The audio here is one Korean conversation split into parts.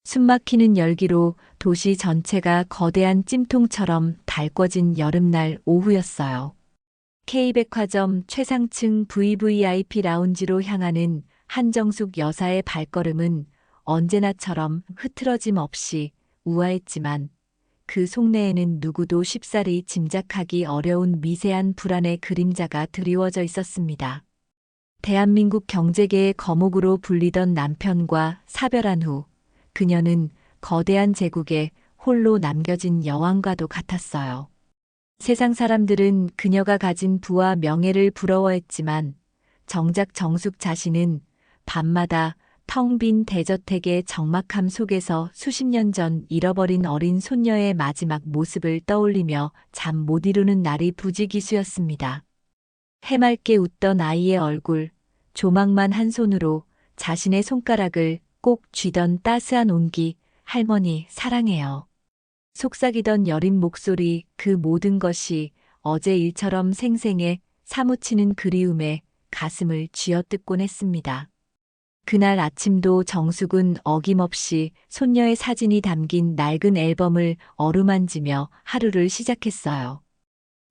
숨막히는 열기로 도시 전체가 거대한 찜통처럼 달궈진 여름날 오후였어요. K백화점 최상층 VVIP 라운지로 향하는 한정숙 여사의 발걸음은 언제나처럼 흐트러짐 없이 우아했지만 그 속내에는 누구도 쉽사리 짐작하기 어려운 미세한 불안의 그림자가 드리워져 있었습니다. 대한민국 경제계의 거목으로 불리던 남편과 사별한 후 그녀는 거대한 제국에 홀로 남겨진 여왕과도 같았어요. 세상 사람들은 그녀가 가진 부와 명예를 부러워했지만 정작 정숙 자신은 밤마다 텅 빈 대저택의 적막함 속에서 수십 년 전 잃어버린 어린 손녀의 마지막 모습을 떠올리며 잠 못 이루는 날이 부지기수였습니다. 해맑게 웃던 아이의 얼굴, 조망만 한 손으로 자신의 손가락을 꼭 쥐던 따스한 온기, 할머니 사랑해요. 속삭이던 여린 목소리, 그 모든 것이 어제 일처럼 생생해 사무치는 그리움에 가슴을 쥐어뜯곤 했습니다. 그날 아침도 정숙은 어김없이 손녀의 사진이 담긴 낡은 앨범을 어루만지며 하루를 시작했어요.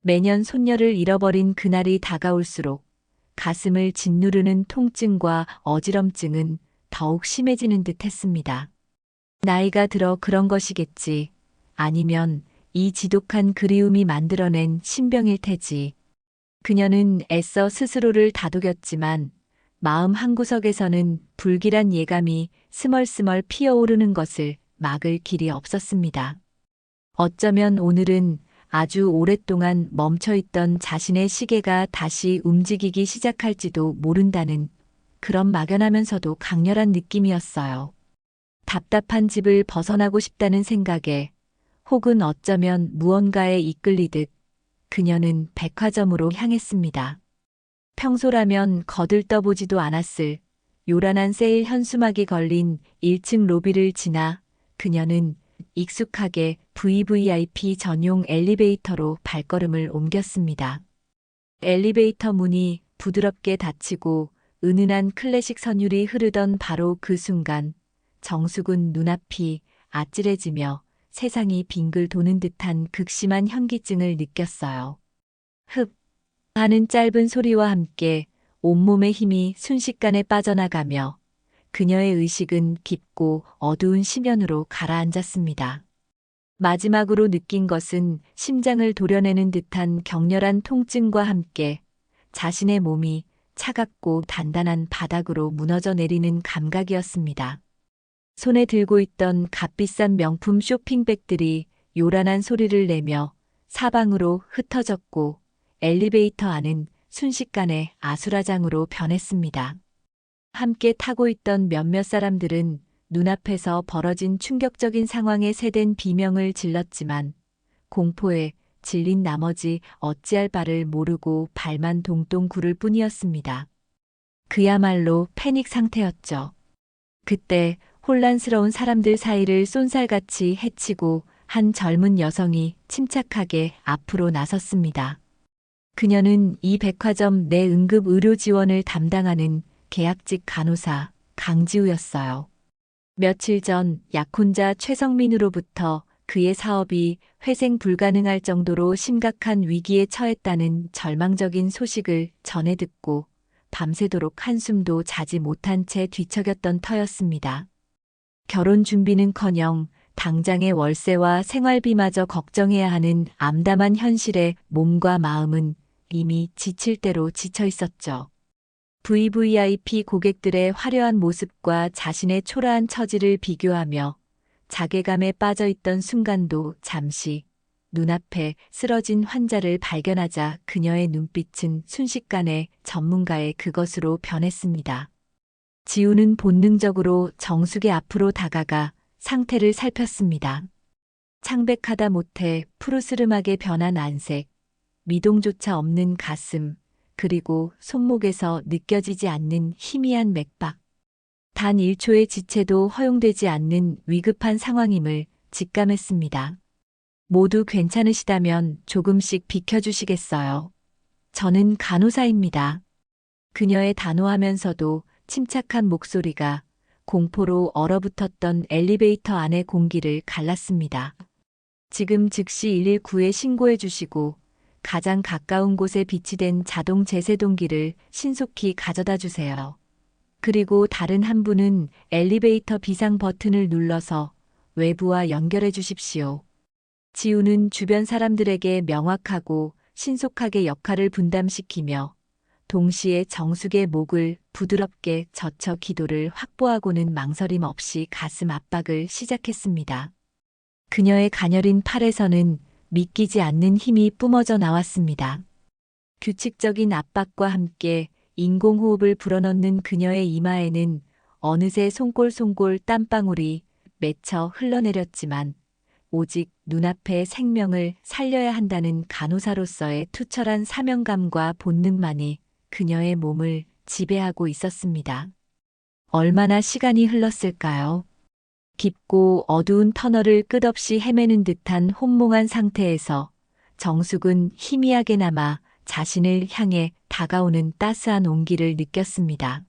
매년 손녀를 잃어버린 그날이 다가올수록 가슴을 짓누르는 통증과 어지럼증은 더욱 심해지는 듯 했습니다. 나이가 들어 그런 것이겠지. 아니면 이 지독한 그리움이 만들어낸 신병일 테지. 그녀는 애써 스스로를 다독였지만 마음 한구석에서는 불길한 예감이 스멀스멀 피어오르는 것을 막을 길이 없었습니다. 어쩌면 오늘은 아주 오랫동안 멈춰있던 자신의 시계가 다시 움직이기 시작할지도 모른다는 그런 막연하면서도 강렬한 느낌이었어요. 답답한 집을 벗어나고 싶다는 생각에 혹은 어쩌면 무언가에 이끌리듯 그녀는 백화점으로 향했습니다. 평소라면 거들떠보지도 않았을 요란한 세일 현수막이 걸린 1층 로비를 지나 그녀는 익숙하게 VVIP 전용 엘리베이터로 발걸음을 옮겼습니다. 엘리베이터 문이 부드럽게 닫히고 은은한 클래식 선율이 흐르던 바로 그 순간 정숙은 눈앞이 아찔해지며 세상이 빙글 도는 듯한 극심한 현기증을 느꼈어요. 흡 하는 짧은 소리와 함께 온몸의 힘이 순식간에 빠져나가며 그녀의 의식은 깊고 어두운 심연으로 가라앉았습니다. 마지막으로 느낀 것은 심장을 도려내는 듯한 격렬한 통증과 함께 자신의 몸이 차갑고 단단한 바닥으로 무너져 내리는 감각이었습니다. 손에 들고 있던 값비싼 명품 쇼핑백들이 요란한 소리를 내며 사방으로 흩어졌고 엘리베이터 안은 순식간에 아수라장으로 변했습니다. 함께 타고 있던 몇몇 사람들은 눈앞에서 벌어진 충격적인 상황에 새된 비명을 질렀지만 공포에 질린 나머지 어찌할 바를 모르고 발만 동동 구를 뿐이었습니다. 그야말로 패닉 상태였죠. 그때 혼란스러운 사람들 사이를 쏜살같이 헤치고 한 젊은 여성이 침착하게 앞으로 나섰습니다. 그녀는 이 백화점 내 응급 의료 지원을 담당하는 계약직 간호사 강지우였어요. 며칠 전 약혼자 최성민으로부터 그의 사업이 회생 불가능할 정도로 심각한 위기에 처했다는 절망적인 소식을 전해 듣고 밤새도록 한숨도 자지 못한 채 뒤척였던 터였습니다. 결혼 준비는커녕 당장의 월세와 생활비마저 걱정해야 하는 암담한 현실에 몸과 마음은 이미 지칠 대로 지쳐 있었죠. VVIP 고객들의 화려한 모습과 자신의 초라한 처지를 비교하며 자괴감에 빠져 있던 순간도 잠시 눈앞에 쓰러진 환자를 발견하자 그녀의 눈빛은 순식간에 전문가의 그것으로 변했습니다. 지우는 본능적으로 정숙의 앞으로 다가가 상태를 살폈습니다. 창백하다 못해 푸르스름하게 변한 안색, 미동조차 없는 가슴, 그리고 손목에서 느껴지지 않는 희미한 맥박. 단 1초의 지체도 허용되지 않는 위급한 상황임을 직감했습니다. 모두 괜찮으시다면 조금씩 비켜주시겠어요? 저는 간호사입니다. 그녀의 단호하면서도 침착한 목소리가 공포로 얼어붙었던 엘리베이터 안의 공기를 갈랐습니다. 지금 즉시 119에 신고해 주시고 가장 가까운 곳에 비치된 자동 제세동기를 신속히 가져다 주세요. 그리고 다른 한 분은 엘리베이터 비상 버튼을 눌러서 외부와 연결해 주십시오. 지우는 주변 사람들에게 명확하고 신속하게 역할을 분담시키며 동시에 정숙의 목을 부드럽게 젖혀 기도를 확보하고는 망설임 없이 가슴 압박을 시작했습니다. 그녀의 가녀린 팔에서는 믿기지 않는 힘이 뿜어져 나왔습니다. 규칙적인 압박과 함께 인공호흡을 불어넣는 그녀의 이마에는 어느새 송골송골 땀방울이 맺혀 흘러내렸지만 오직 눈앞의 생명을 살려야 한다는 간호사로서의 투철한 사명감과 본능만이 그녀의 몸을 지배하고 있었습니다. 얼마나 시간이 흘렀을까요? 깊고 어두운 터널을 끝없이 헤매는 듯한 혼몽한 상태에서 정숙은 희미하게나마 자신을 향해 다가오는 따스한 온기를 느꼈습니다.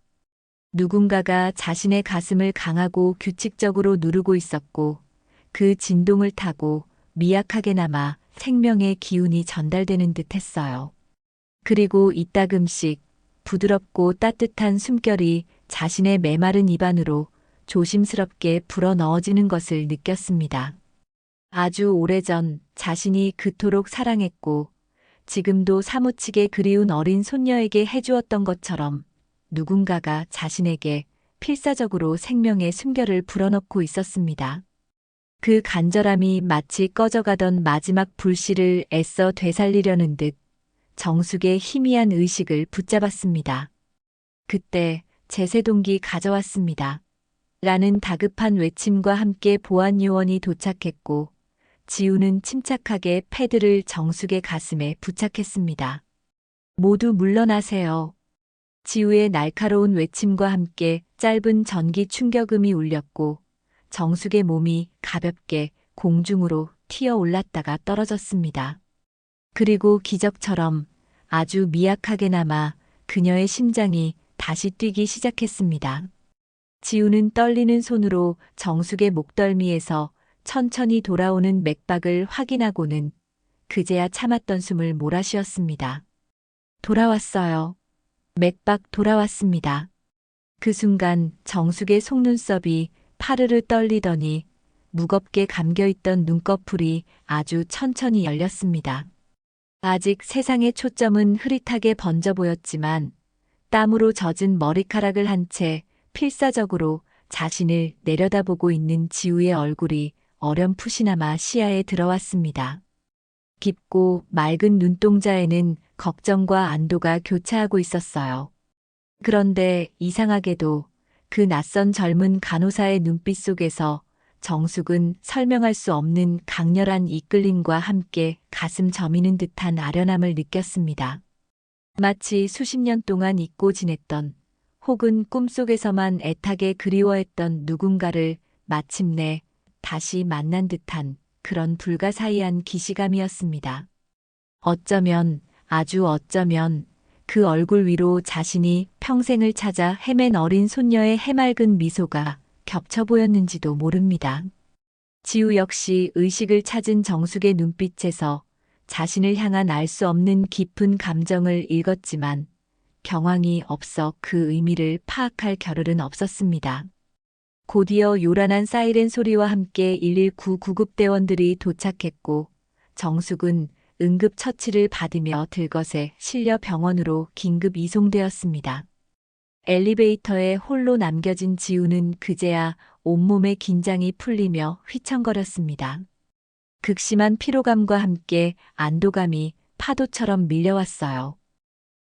누군가가 자신의 가슴을 강하고 규칙적으로 누르고 있었고 그 진동을 타고 미약하게나마 생명의 기운이 전달되는 듯 했어요. 그리고 이따금씩 부드럽고 따뜻한 숨결이 자신의 메마른 입안으로 조심스럽게 불어 넣어지는 것을 느꼈습니다. 아주 오래전 자신이 그토록 사랑했고 지금도 사무치게 그리운 어린 손녀에게 해주었던 것처럼 누군가가 자신에게 필사적으로 생명의 숨결을 불어넣고 있었습니다. 그 간절함이 마치 꺼져가던 마지막 불씨를 애써 되살리려는 듯 정숙의 희미한 의식을 붙잡았습니다. 그때 제세동기 가져왔습니다. 라는 다급한 외침과 함께 보안요원이 도착했고 지우는 침착하게 패드를 정숙의 가슴에 부착했습니다. 모두 물러나세요. 지우의 날카로운 외침과 함께 짧은 전기 충격음이 울렸고 정숙의 몸이 가볍게 공중으로 튀어 올랐다가 떨어졌습니다. 그리고 기적처럼 아주 미약하게나마 그녀의 심장이 다시 뛰기 시작했습니다. 지우는 떨리는 손으로 정숙의 목덜미에서 천천히 돌아오는 맥박을 확인하고는 그제야 참았던 숨을 몰아쉬었습니다. 돌아왔어요. 맥박 돌아왔습니다. 그 순간 정숙의 속눈썹이 파르르 떨리더니 무겁게 감겨있던 눈꺼풀이 아주 천천히 열렸습니다. 아직 세상의 초점은 흐릿하게 번져 보였지만 땀으로 젖은 머리카락을 한 채 필사적으로 자신을 내려다보고 있는 지우의 얼굴이 어렴풋이나마 시야에 들어왔습니다. 깊고 맑은 눈동자에는 걱정과 안도가 교차하고 있었어요. 그런데 이상하게도 그 낯선 젊은 간호사의 눈빛 속에서 정숙은 설명할 수 없는 강렬한 이끌림과 함께 가슴 저미는 듯한 아련함을 느꼈습니다. 마치 수십 년 동안 잊고 지냈던 혹은 꿈속에서만 애타게 그리워했던 누군가를 마침내 다시 만난 듯한 그런 불가사의한 기시감이었습니다. 어쩌면, 아주 어쩌면 그 얼굴 위로 자신이 평생을 찾아 헤맨 어린 손녀의 해맑은 미소가 겹쳐 보였는지도 모릅니다. 지우 역시 의식을 찾은 정숙의 눈빛에서 자신을 향한 알 수 없는 깊은 감정을 읽었지만 경황이 없어 그 의미를 파악할 겨를은 없었습니다. 곧이어 요란한 사이렌 소리와 함께 119 구급대원들이 도착했고 정숙은 응급 처치를 받으며 들것에 실려 병원으로 긴급 이송되었습니다. 엘리베이터에 홀로 남겨진 지우는 그제야 온몸의 긴장이 풀리며 휘청거렸습니다. 극심한 피로감과 함께 안도감이 파도처럼 밀려왔어요.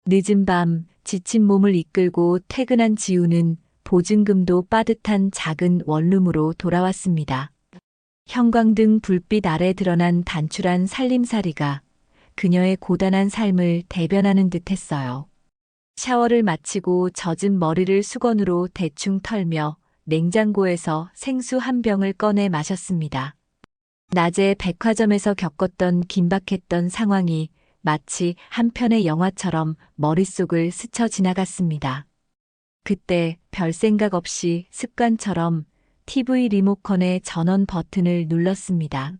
늦은 밤 지친 몸을 이끌고 퇴근한 지우는 보증금도 빠듯한 작은 원룸으로 돌아왔습니다. 형광등 불빛 아래 드러난 단출한 살림살이가 그녀의 고단한 삶을 대변하는 듯했어요. 샤워를 마치고 젖은 머리를 수건으로 대충 털며 냉장고에서 생수 한 병을 꺼내 마셨습니다. 낮에 백화점에서 겪었던 긴박했던 상황이 마치 한 편의 영화처럼 머릿속을 스쳐 지나갔습니다. 그때 별 생각 없이 습관처럼 TV 리모컨의 전원 버튼을 눌렀습니다.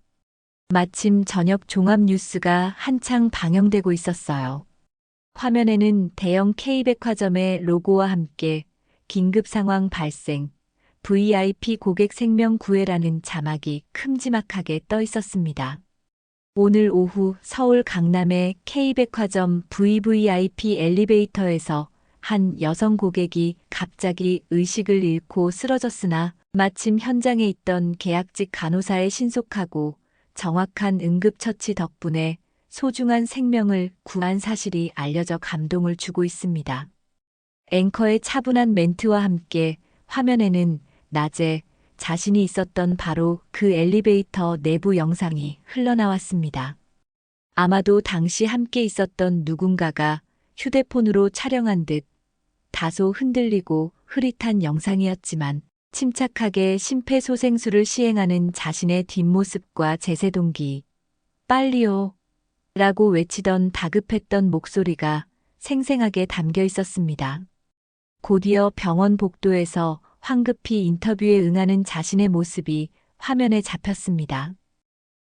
마침 저녁 종합 뉴스가 한창 방영되고 있었어요. 화면에는 대형 K백화점의 로고와 함께 긴급 상황 발생, VIP 고객 생명 구해라는 자막이 큼지막하게 떠 있었습니다. 오늘 오후 서울 강남의 K백화점 VVIP 엘리베이터에서 한 여성 고객이 갑자기 의식을 잃고 쓰러졌으나 마침 현장에 있던 계약직 간호사의 신속하고 정확한 응급처치 덕분에 소중한 생명을 구한 사실이 알려져 감동을 주고 있습니다. 앵커의 차분한 멘트와 함께 화면에는 낮에 자신이 있었던 바로 그 엘리베이터 내부 영상이 흘러나왔습니다. 아마도 당시 함께 있었던 누군가가 휴대폰으로 촬영한 듯 다소 흔들리고 흐릿한 영상이었지만 침착하게 심폐소생술을 시행하는 자신의 뒷모습과 제세동기, 빨리요! 라고 외치던 다급했던 목소리가 생생하게 담겨 있었습니다. 곧이어 병원 복도에서 황급히 인터뷰에 응하는 자신의 모습이 화면에 잡혔습니다.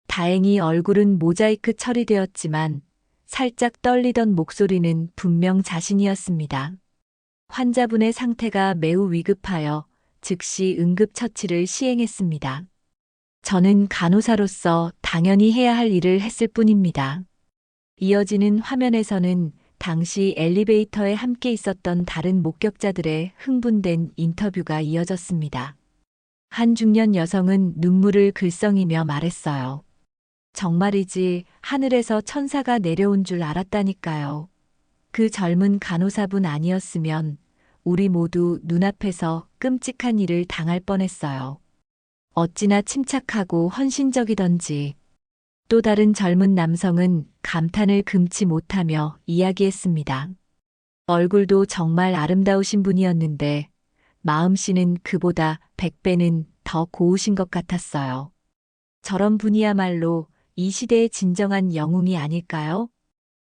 다행히 얼굴은 모자이크 처리되었지만 살짝 떨리던 목소리는 분명 자신이었습니다. 환자분의 상태가 매우 위급하여 즉시 응급처치를 시행했습니다. 저는 간호사로서 당연히 해야 할 일을 했을 뿐입니다. 이어지는 화면에서는 당시 엘리베이터에 함께 있었던 다른 목격자들의 흥분된 인터뷰가 이어졌습니다. 한 중년 여성은 눈물을 글썽이며 말했어요. 정말이지 하늘에서 천사가 내려온 줄 알았다니까요. 그 젊은 간호사분 아니었으면 우리 모두 눈앞에서 끔찍한 일을 당할 뻔했어요. 어찌나 침착하고 헌신적이던지. 또 다른 젊은 남성은 감탄을 금치 못하며 이야기했습니다. 얼굴도 정말 아름다우신 분이었는데 마음씨는 그보다 100배는 더 고우신 것 같았어요. 저런 분이야말로 이 시대의 진정한 영웅이 아닐까요?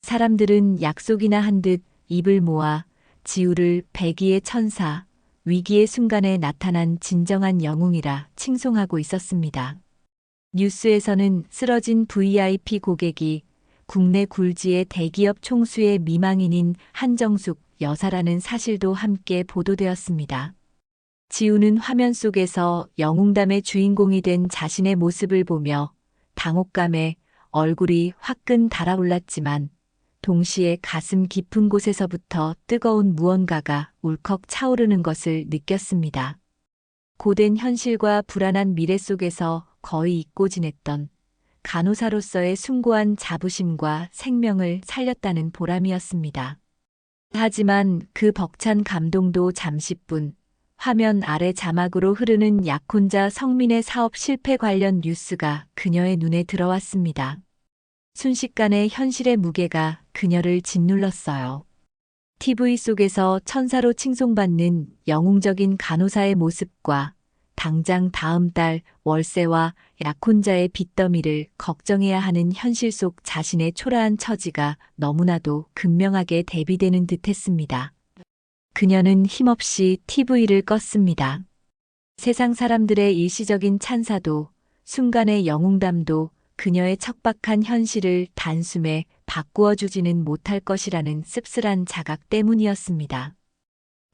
사람들은 약속이나 한 듯 입을 모아 지우를 백의의 천사, 위기의 순간에 나타난 진정한 영웅이라 칭송하고 있었습니다. 뉴스에서는 쓰러진 VIP 고객이 국내 굴지의 대기업 총수의 미망인인 한정숙 여사라는 사실도 함께 보도되었습니다. 지우는 화면 속에서 영웅담의 주인공이 된 자신의 모습을 보며 당혹감에 얼굴이 화끈 달아올랐지만 동시에 가슴 깊은 곳에서부터 뜨거운 무언가가 울컥 차오르는 것을 느꼈습니다. 고된 현실과 불안한 미래 속에서 거의 잊고 지냈던 간호사로서의 숭고한 자부심과 생명을 살렸다는 보람이었습니다. 하지만 그 벅찬 감동도 잠시뿐, 화면 아래 자막으로 흐르는 약혼자 성민의 사업 실패 관련 뉴스가 그녀의 눈에 들어왔습니다. 순식간에 현실의 무게가 그녀를 짓눌렀어요. TV 속에서 천사로 칭송받는 영웅적인 간호사의 모습과 당장 다음 달 월세와 약혼자의 빚더미를 걱정해야 하는 현실 속 자신의 초라한 처지가 너무나도 극명하게 대비되는 듯했습니다. 그녀는 힘없이 TV를 껐습니다. 세상 사람들의 일시적인 찬사도 순간의 영웅담도 그녀의 척박한 현실을 단숨에 바꾸어 주지는 못할 것이라는 씁쓸한 자각 때문이었습니다.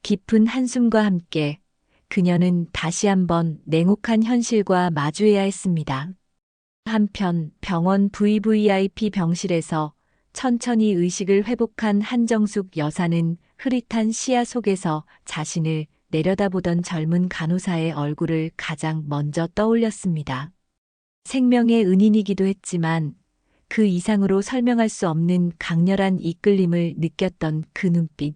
깊은 한숨과 함께 그녀는 다시 한번 냉혹한 현실과 마주해야 했습니다. 한편 병원 VVIP 병실에서 천천히 의식을 회복한 한정숙 여사는 흐릿한 시야 속에서 자신을 내려다보던 젊은 간호사의 얼굴을 가장 먼저 떠올렸습니다. 생명의 은인이기도 했지만 그 이상으로 설명할 수 없는 강렬한 이끌림을 느꼈던 그 눈빛.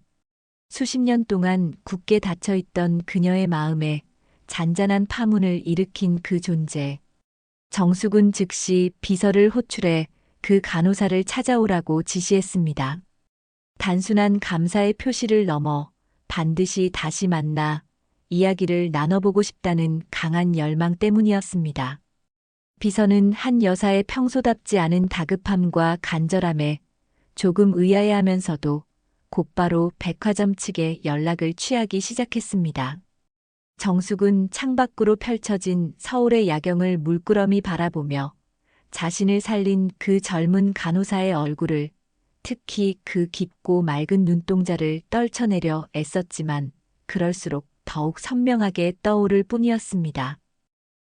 수십 년 동안 굳게 닫혀있던 그녀의 마음에 잔잔한 파문을 일으킨 그 존재. 정숙은 즉시 비서를 호출해 그 간호사를 찾아오라고 지시했습니다. 단순한 감사의 표시를 넘어 반드시 다시 만나 이야기를 나눠보고 싶다는 강한 열망 때문이었습니다. 비서는 한 여사의 평소답지 않은 다급함과 간절함에 조금 의아해하면서도 곧바로 백화점 측에 연락을 취하기 시작했습니다. 정숙은 창밖으로 펼쳐진 서울의 야경을 물끄러미 바라보며 자신을 살린 그 젊은 간호사의 얼굴을, 특히 그 깊고 맑은 눈동자를 떨쳐내려 애썼지만 그럴수록 더욱 선명하게 떠오를 뿐이었습니다.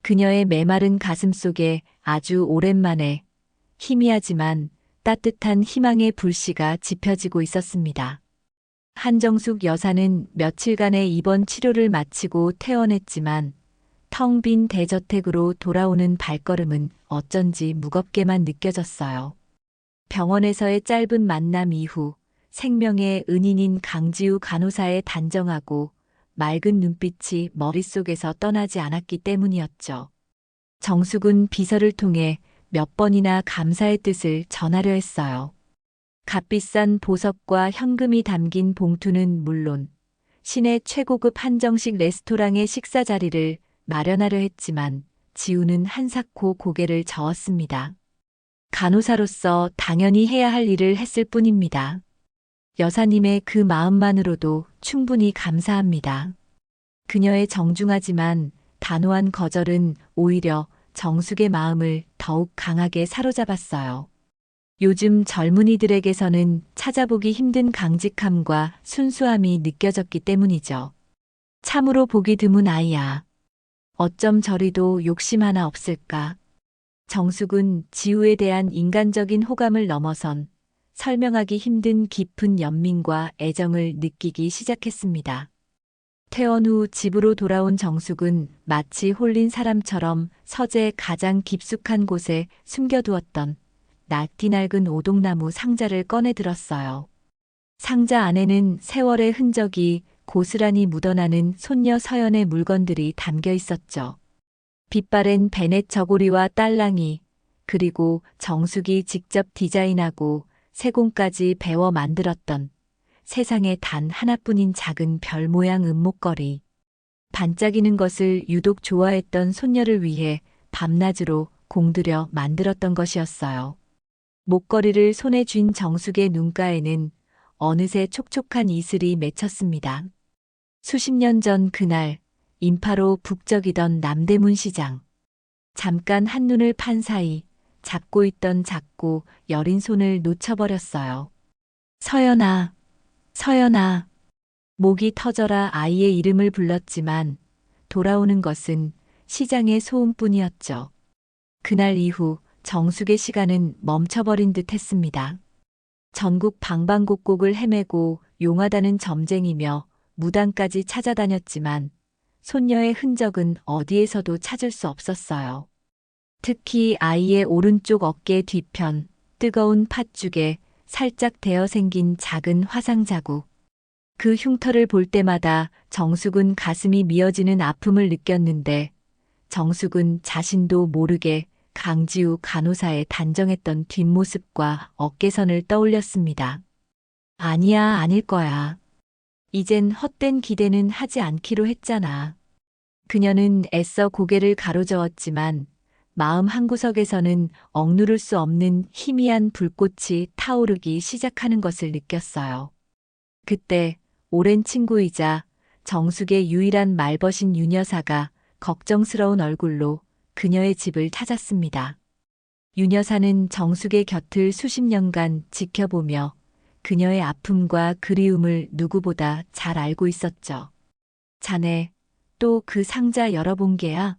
그녀의 메마른 가슴 속에 아주 오랜만에 희미하지만 따뜻한 희망의 불씨가 지펴지고 있었습니다. 한정숙 여사는 며칠간의 입원 치료를 마치고 퇴원했지만 텅 빈 대저택으로 돌아오는 발걸음은 어쩐지 무겁게만 느껴졌어요. 병원에서의 짧은 만남 이후 생명의 은인인 강지우 간호사의 단정하고 맑은 눈빛이 머릿속에서 떠나지 않았기 때문이었죠. 정숙은 비서를 통해 몇 번이나 감사의 뜻을 전하려 했어요. 값비싼 보석과 현금이 담긴 봉투는 물론 시내 최고급 한정식 레스토랑의 식사 자리를 마련하려 했지만 지우는 한사코 고개를 저었습니다. 간호사로서 당연히 해야 할 일을 했을 뿐입니다. 여사님의 그 마음만으로도 충분히 감사합니다. 그녀의 정중하지만 단호한 거절은 오히려 정숙의 마음을 더욱 강하게 사로잡았어요. 요즘 젊은이들에게서는 찾아보기 힘든 강직함과 순수함이 느껴졌기 때문이죠. 참으로 보기 드문 아이야. 어쩜 저리도 욕심 하나 없을까? 정숙은 지우에 대한 인간적인 호감을 넘어선 설명하기 힘든 깊은 연민과 애정을 느끼기 시작했습니다. 퇴원 후 집으로 돌아온 정숙은 마치 홀린 사람처럼 서재의 가장 깊숙한 곳에 숨겨두었던 낡디 낡은 오동나무 상자를 꺼내 들었어요. 상자 안에는 세월의 흔적이 고스란히 묻어나는 손녀 서연의 물건들이 담겨 있었죠. 빛바랜 베넷 저고리와 딸랑이, 그리고 정숙이 직접 디자인하고 세공까지 배워 만들었던 세상에 단 하나뿐인 작은 별 모양 은목걸이. 반짝이는 것을 유독 좋아했던 손녀를 위해 밤낮으로 공들여 만들었던 것이었어요. 목걸이를 손에 쥔 정숙의 눈가에는 어느새 촉촉한 이슬이 맺혔습니다. 수십 년 전 그날, 인파로 북적이던 남대문 시장. 잠깐 한눈을 판 사이 잡고 있던 작고 여린 손을 놓쳐버렸어요. 서연아, 서연아. 목이 터져라 아이의 이름을 불렀지만 돌아오는 것은 시장의 소음뿐이었죠. 그날 이후 정숙의 시간은 멈춰버린 듯 했습니다. 전국 방방곡곡을 헤매고 용하다는 점쟁이며 무당까지 찾아다녔지만 손녀의 흔적은 어디에서도 찾을 수 없었어요. 특히 아이의 오른쪽 어깨 뒤편, 뜨거운 팥죽에 살짝 데어 생긴 작은 화상 자국. 그 흉터를 볼 때마다 정숙은 가슴이 미어지는 아픔을 느꼈는데 정숙은 자신도 모르게 강지우 간호사의 단정했던 뒷모습과 어깨선을 떠올렸습니다. 아니야, 아닐 거야. 이젠 헛된 기대는 하지 않기로 했잖아. 그녀는 애써 고개를 가로저었지만 마음 한구석에서는 억누를 수 없는 희미한 불꽃이 타오르기 시작하는 것을 느꼈어요. 그때 오랜 친구이자 정숙의 유일한 말벗인 윤 여사가 걱정스러운 얼굴로 그녀의 집을 찾았습니다. 윤 여사는 정숙의 곁을 수십 년간 지켜보며 그녀의 아픔과 그리움을 누구보다 잘 알고 있었죠. 자네, 또 그 상자 열어본 게야?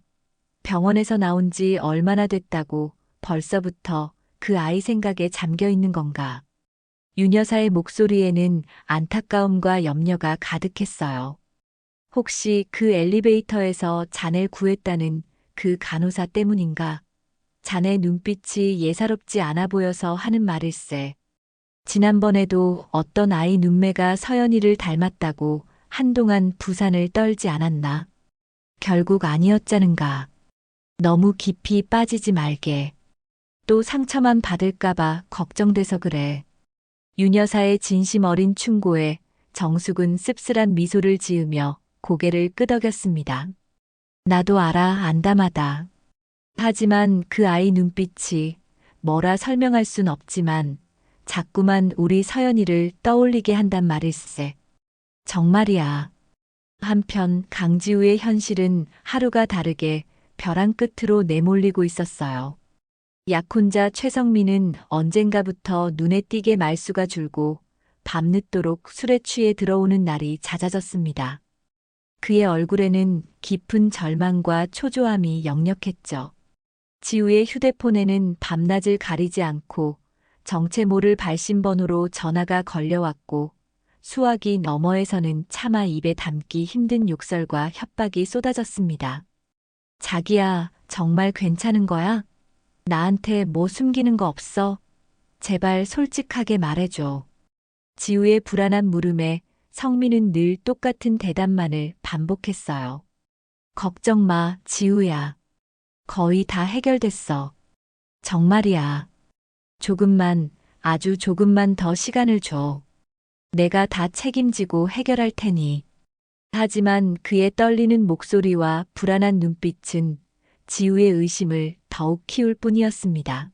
병원에서 나온 지 얼마나 됐다고 벌써부터 그 아이 생각에 잠겨 있는 건가? 윤 여사의 목소리에는 안타까움과 염려가 가득했어요. 혹시 그 엘리베이터에서 자네를 구했다는 그 간호사 때문인가? 자네 눈빛이 예사롭지 않아 보여서 하는 말일세. 지난번에도 어떤 아이 눈매가 서연이를 닮았다고 한동안 부산을 떨지 않았나? 결국 아니었자는가? 너무 깊이 빠지지 말게. 또 상처만 받을까봐 걱정돼서 그래. 윤 여사의 진심 어린 충고에 정숙은 씁쓸한 미소를 지으며 고개를 끄덕였습니다. 나도 알아, 안담하다. 하지만 그 아이 눈빛이 뭐라 설명할 순 없지만 자꾸만 우리 서연이를 떠올리게 한단 말일세. 정말이야. 한편 강지우의 현실은 하루가 다르게 벼랑 끝으로 내몰리고 있었어요. 약혼자 최성민은 언젠가부터 눈에 띄게 말수가 줄고 밤늦도록 술에 취해 들어오는 날이 잦아졌습니다. 그의 얼굴에는 깊은 절망과 초조함이 역력했죠. 지우의 휴대폰에는 밤낮을 가리지 않고 정체 모를 발신번호로 전화가 걸려왔고 수화기 너머에서는 차마 입에 담기 힘든 욕설과 협박이 쏟아졌습니다. 자기야, 정말 괜찮은 거야? 나한테 뭐 숨기는 거 없어? 제발 솔직하게 말해줘. 지우의 불안한 물음에 성민은 늘 똑같은 대답만을 반복했어요. 걱정 마, 지우야. 거의 다 해결됐어. 정말이야. 조금만, 아주 조금만 더 시간을 줘. 내가 다 책임지고 해결할 테니. 하지만 그의 떨리는 목소리와 불안한 눈빛은 지우의 의심을 더욱 키울 뿐이었습니다.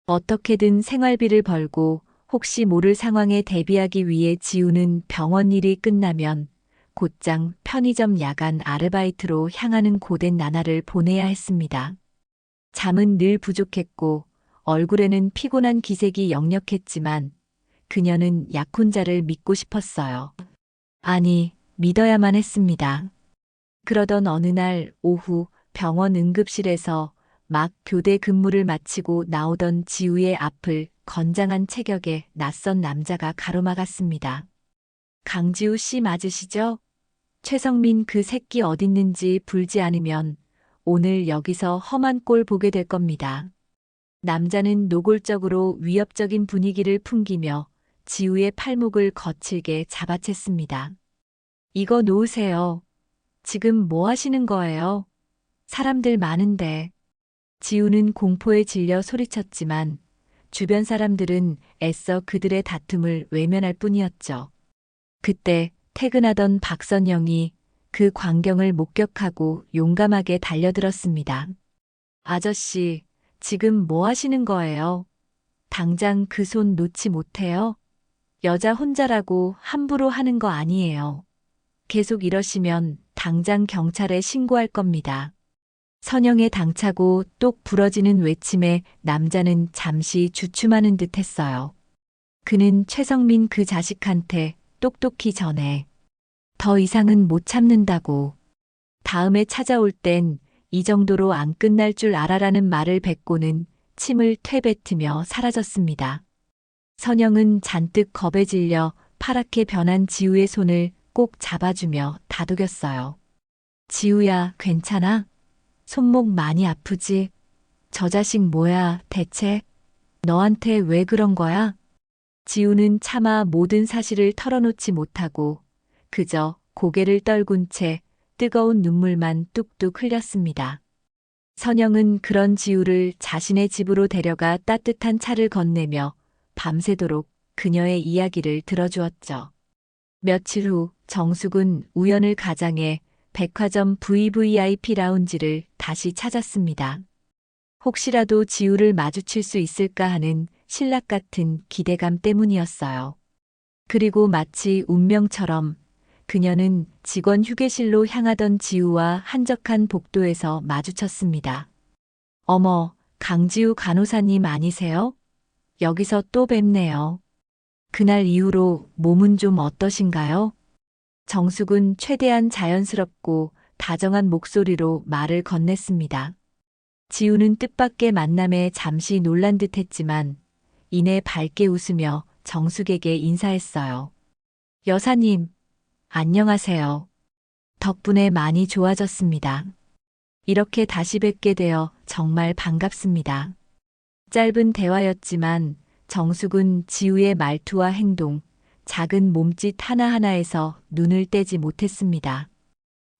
어떻게든 생활비를 벌고 혹시 모를 상황에 대비하기 위해 지우는 병원 일이 끝나면 곧장 편의점 야간 아르바이트로 향하는 고된 나날을 보내야 했습니다. 잠은 늘 부족했고 얼굴에는 피곤한 기색이 역력했지만 그녀는 약혼자를 믿고 싶었어요. 아니, 믿어야만 했습니다. 그러던 어느 날 오후 병원 응급실에서 막 교대 근무를 마치고 나오던 지우의 앞을 건장한 체격의 낯선 남자가 가로막았습니다. 강지우 씨 맞으시죠? 최성민 그 새끼 어딨는지 불지 않으면 오늘 여기서 험한 꼴 보게 될 겁니다. 남자는 노골적으로 위협적인 분위기를 풍기며 지우의 팔목을 거칠게 잡아챘습니다. 이거 놓으세요. 지금 뭐 하시는 거예요? 사람들 많은데. 지우는 공포에 질려 소리쳤지만 주변 사람들은 애써 그들의 다툼을 외면할 뿐이었죠. 그때 퇴근하던 박선영이 그 광경을 목격하고 용감하게 달려들었습니다. 아저씨, 지금 뭐 하시는 거예요? 당장 그 손 놓지 못해요? 여자 혼자라고 함부로 하는 거 아니에요. 계속 이러시면 당장 경찰에 신고할 겁니다. 선영의 당차고 똑 부러지는 외침에 남자는 잠시 주춤하는 듯 했어요. 그는 최성민 그 자식한테 똑똑히 전해. 더 이상은 못 참는다고. 다음에 찾아올 땐 이 정도로 안 끝날 줄 알아라는 말을 뱉고는 침을 퇴뱉으며 사라졌습니다. 선영은 잔뜩 겁에 질려 파랗게 변한 지우의 손을 꼭 잡아주며 다독였어요. 지우야, 괜찮아? 손목 많이 아프지? 저 자식 뭐야, 대체? 너한테 왜 그런 거야? 지우는 차마 모든 사실을 털어놓지 못하고 그저 고개를 떨군 채 뜨거운 눈물만 뚝뚝 흘렸습니다. 선영은 그런 지우를 자신의 집으로 데려가 따뜻한 차를 건네며 밤새도록 그녀의 이야기를 들어주었죠. 며칠 후 정숙은 우연을 가장해 백화점 VVIP 라운지를 다시 찾았습니다. 혹시라도 지우를 마주칠 수 있을까 하는 신락 같은 기대감 때문이었어요. 그리고 마치 운명처럼 그녀는 직원 휴게실로 향하던 지우와 한적한 복도에서 마주쳤습니다. 어머, 강지우 간호사님 아니세요? 여기서 또 뵙네요. 그날 이후로 몸은 좀 어떠신가요? 정숙은 최대한 자연스럽고 다정한 목소리로 말을 건넸습니다. 지우는 뜻밖의 만남에 잠시 놀란 듯 했지만 이내 밝게 웃으며 정숙에게 인사했어요. 여사님, 안녕하세요. 덕분에 많이 좋아졌습니다. 이렇게 다시 뵙게 되어 정말 반갑습니다. 짧은 대화였지만 정숙은 지우의 말투와 행동, 작은 몸짓 하나하나에서 눈을 떼지 못했습니다.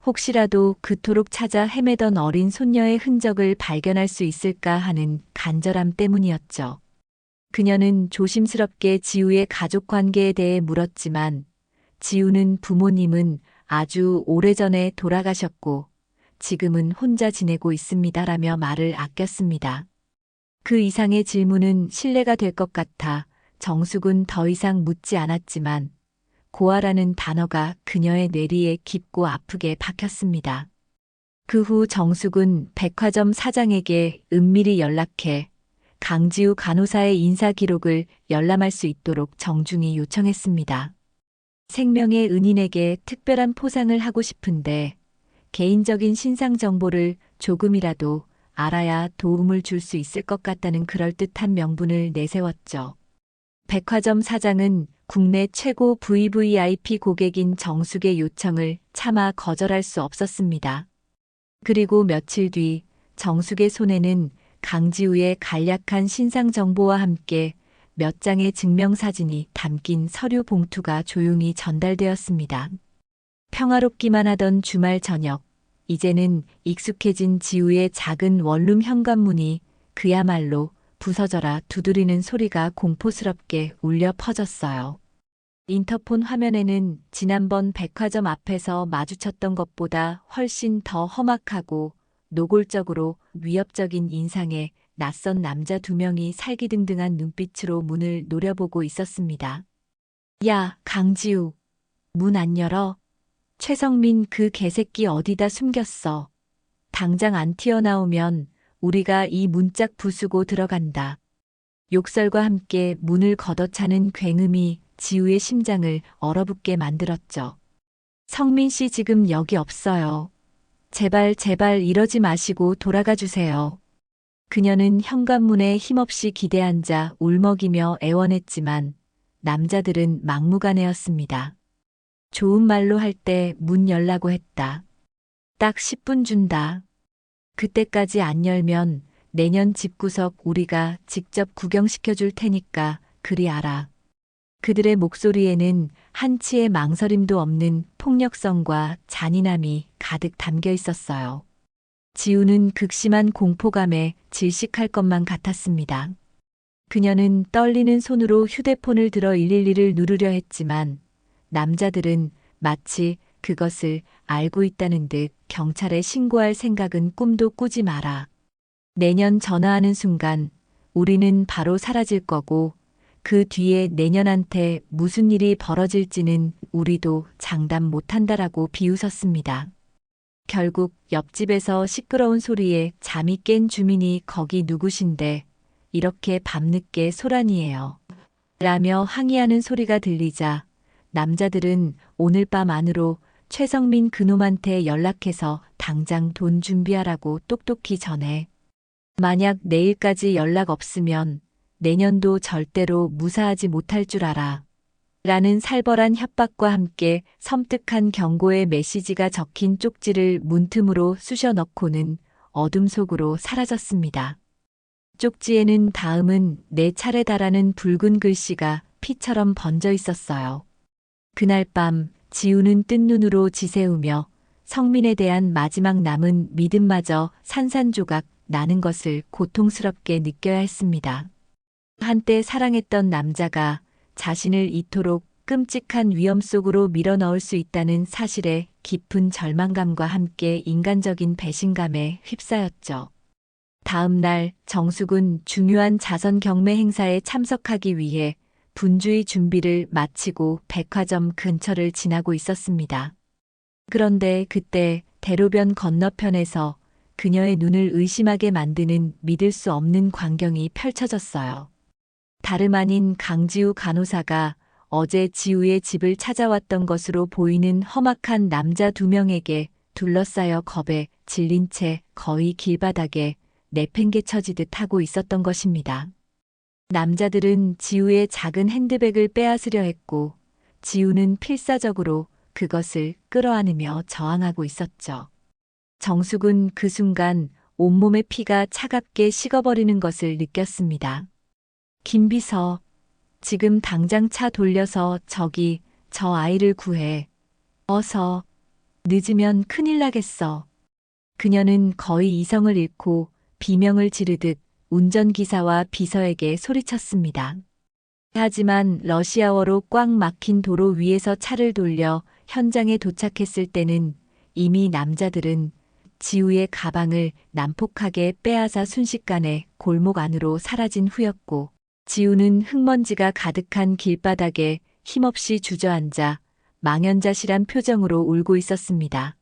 혹시라도 그토록 찾아 헤매던 어린 손녀의 흔적을 발견할 수 있을까 하는 간절함 때문이었죠. 그녀는 조심스럽게 지우의 가족 관계에 대해 물었지만 지우는 부모님은 아주 오래전에 돌아가셨고 지금은 혼자 지내고 있습니다라며 말을 아꼈습니다. 그 이상의 질문은 실례가 될 것 같아 정숙은 더 이상 묻지 않았지만 고아라는 단어가 그녀의 뇌리에 깊고 아프게 박혔습니다. 그 후 정숙은 백화점 사장에게 은밀히 연락해 강지우 간호사의 인사 기록을 열람할 수 있도록 정중히 요청했습니다. 생명의 은인에게 특별한 포상을 하고 싶은데 개인적인 신상 정보를 조금이라도 알아야 도움을 줄 수 있을 것 같다는 그럴듯한 명분을 내세웠죠. 백화점 사장은 국내 최고 VVIP 고객인 정숙의 요청을 차마 거절할 수 없었습니다. 그리고 며칠 뒤 정숙의 손에는 강지우의 간략한 신상 정보와 함께 몇 장의 증명사진이 담긴 서류 봉투가 조용히 전달되었습니다. 평화롭기만 하던 주말 저녁, 이제는 익숙해진 지우의 작은 원룸 현관문이 그야말로 부서져라 두드리는 소리가 공포스럽게 울려 퍼졌어요. 인터폰 화면에는 지난번 백화점 앞에서 마주쳤던 것보다 훨씬 더 험악하고 노골적으로 위협적인 인상의 낯선 남자 두 명이 살기등등한 눈빛으로 문을 노려보고 있었습니다. 야, 강지우. 문 안 열어? 최성민 그 개새끼 어디다 숨겼어? 당장 안 튀어나오면 우리가 이 문짝 부수고 들어간다. 욕설과 함께 문을 걷어차는 굉음이 지우의 심장을 얼어붙게 만들었죠. 성민 씨 지금 여기 없어요. 제발 제발 이러지 마시고 돌아가 주세요. 그녀는 현관문에 힘없이 기대앉아 울먹이며 애원했지만 남자들은 막무가내였습니다. 좋은 말로 할 때 문 열라고 했다. 딱 10분 준다. 그때까지 안 열면 내년 집구석 우리가 직접 구경시켜 줄 테니까 그리 알아. 그들의 목소리에는 한치의 망설임도 없는 폭력성과 잔인함이 가득 담겨 있었어요. 지우는 극심한 공포감에 질식할 것만 같았습니다. 그녀는 떨리는 손으로 휴대폰을 들어 112를 누르려 했지만 남자들은 마치 그것을 알고 있다는 듯 경찰에 신고할 생각은 꿈도 꾸지 마라. 내년 전화하는 순간 우리는 바로 사라질 거고 그 뒤에 내년한테 무슨 일이 벌어질지는 우리도 장담 못한다라고 비웃었습니다. 결국 옆집에서 시끄러운 소리에 잠이 깬 주민이 거기 누구신데 이렇게 밤늦게 소란이에요. 라며 항의하는 소리가 들리자 남자들은 오늘 밤 안으로 최성민 그놈한테 연락해서 당장 돈 준비하라고 똑똑히 전해. 만약 내일까지 연락 없으면 내년도 절대로 무사하지 못할 줄 알아. 라는 살벌한 협박과 함께 섬뜩한 경고의 메시지가 적힌 쪽지를 문틈으로 쑤셔 넣고는 어둠 속으로 사라졌습니다. 쪽지에는 다음은 내 차례다라는 붉은 글씨가 피처럼 번져 있었어요. 그날 밤 지우는 뜬 눈으로 지새우며 성민에 대한 마지막 남은 믿음마저 산산조각 나는 것을 고통스럽게 느껴야 했습니다. 한때 사랑했던 남자가 자신을 이토록 끔찍한 위험 속으로 밀어넣을 수 있다는 사실에 깊은 절망감과 함께 인간적인 배신감에 휩싸였죠. 다음 날 정숙은 중요한 자선 경매 행사에 참석하기 위해 분주히 준비를 마치고 백화점 근처를 지나고 있었습니다. 그런데 그때 대로변 건너편에서 그녀의 눈을 의심하게 만드는 믿을 수 없는 광경이 펼쳐졌어요. 다름 아닌 강지우 간호사가 어제 지우의 집을 찾아왔던 것으로 보이는 험악한 남자 두 명에게 둘러싸여 겁에 질린 채 거의 길바닥에 내팽개쳐지듯 하고 있었던 것입니다. 남자들은 지우의 작은 핸드백을 빼앗으려 했고 지우는 필사적으로 그것을 끌어안으며 저항하고 있었죠. 정숙은 그 순간 온몸의 피가 차갑게 식어버리는 것을 느꼈습니다. 김비서, 지금 당장 차 돌려서 저 아이를 구해. 어서. 늦으면 큰일 나겠어. 그녀는 거의 이성을 잃고 비명을 지르듯 운전기사와 비서에게 소리쳤습니다. 하지만 러시아어로 꽉 막힌 도로 위에서 차를 돌려 현장에 도착했을 때는 이미 남자들은 지우의 가방을 난폭하게 빼앗아 순식간에 골목 안으로 사라진 후였고 지우는 흙먼지가 가득한 길바닥에 힘없이 주저앉아 망연자실한 표정으로 울고 있었습니다.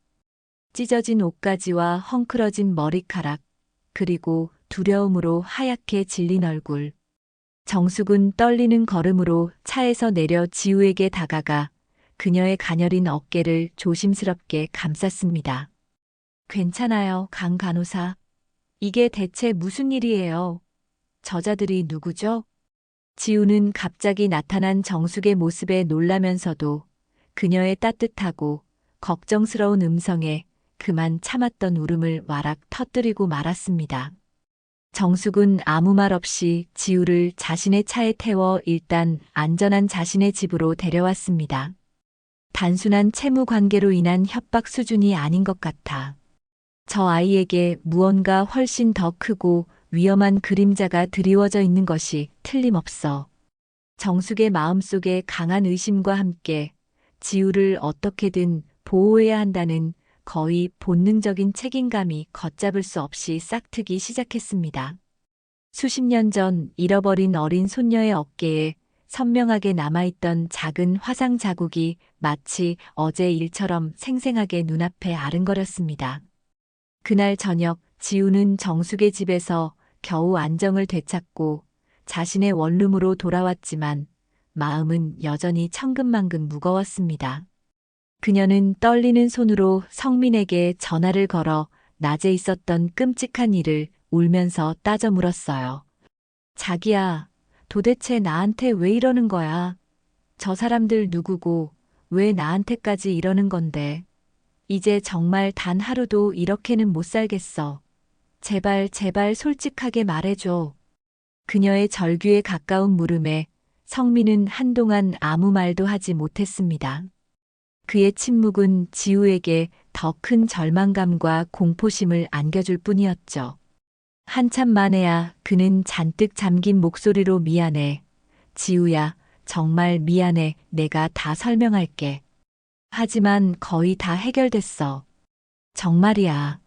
찢어진 옷가지와 헝클어진 머리카락, 그리고 두려움으로 하얗게 질린 얼굴. 정숙은 떨리는 걸음으로 차에서 내려 지우에게 다가가 그녀의 가녀린 어깨를 조심스럽게 감쌌습니다. 괜찮아요, 강 간호사. 이게 대체 무슨 일이에요? 저자들이 누구죠? 지우는 갑자기 나타난 정숙의 모습에 놀라면서도 그녀의 따뜻하고 걱정스러운 음성에 그만 참았던 울음을 와락 터뜨리고 말았습니다. 정숙은 아무 말 없이 지우를 자신의 차에 태워 일단 안전한 자신의 집으로 데려왔습니다. 단순한 채무 관계로 인한 협박 수준이 아닌 것 같아. 저 아이에게 무언가 훨씬 더 크고 위험한 그림자가 드리워져 있는 것이 틀림없어. 정숙의 마음속에 강한 의심과 함께 지우를 어떻게든 보호해야 한다는 거의 본능적인 책임감이 걷잡을 수 없이 싹트기 시작했습니다. 수십 년 전 잃어버린 어린 손녀의 어깨에 선명하게 남아있던 작은 화상 자국이 마치 어제 일처럼 생생하게 눈앞에 아른거렸습니다. 그날 저녁 지우는 정숙의 집에서 겨우 안정을 되찾고 자신의 원룸으로 돌아왔지만 마음은 여전히 천근만근 무거웠습니다. 그녀는 떨리는 손으로 성민에게 전화를 걸어 낮에 있었던 끔찍한 일을 울면서 따져 물었어요. 자기야, 도대체 나한테 왜 이러는 거야? 저 사람들 누구고 왜 나한테까지 이러는 건데? 이제 정말 단 하루도 이렇게는 못 살겠어. 제발 제발 솔직하게 말해줘. 그녀의 절규에 가까운 물음에 성민은 한동안 아무 말도 하지 못했습니다. 그의 침묵은 지우에게 더 큰 절망감과 공포심을 안겨줄 뿐이었죠. 한참 만에야 그는 잔뜩 잠긴 목소리로 미안해. 지우야, 정말 미안해. 내가 다 설명할게. 하지만 거의 다 해결됐어. 정말이야.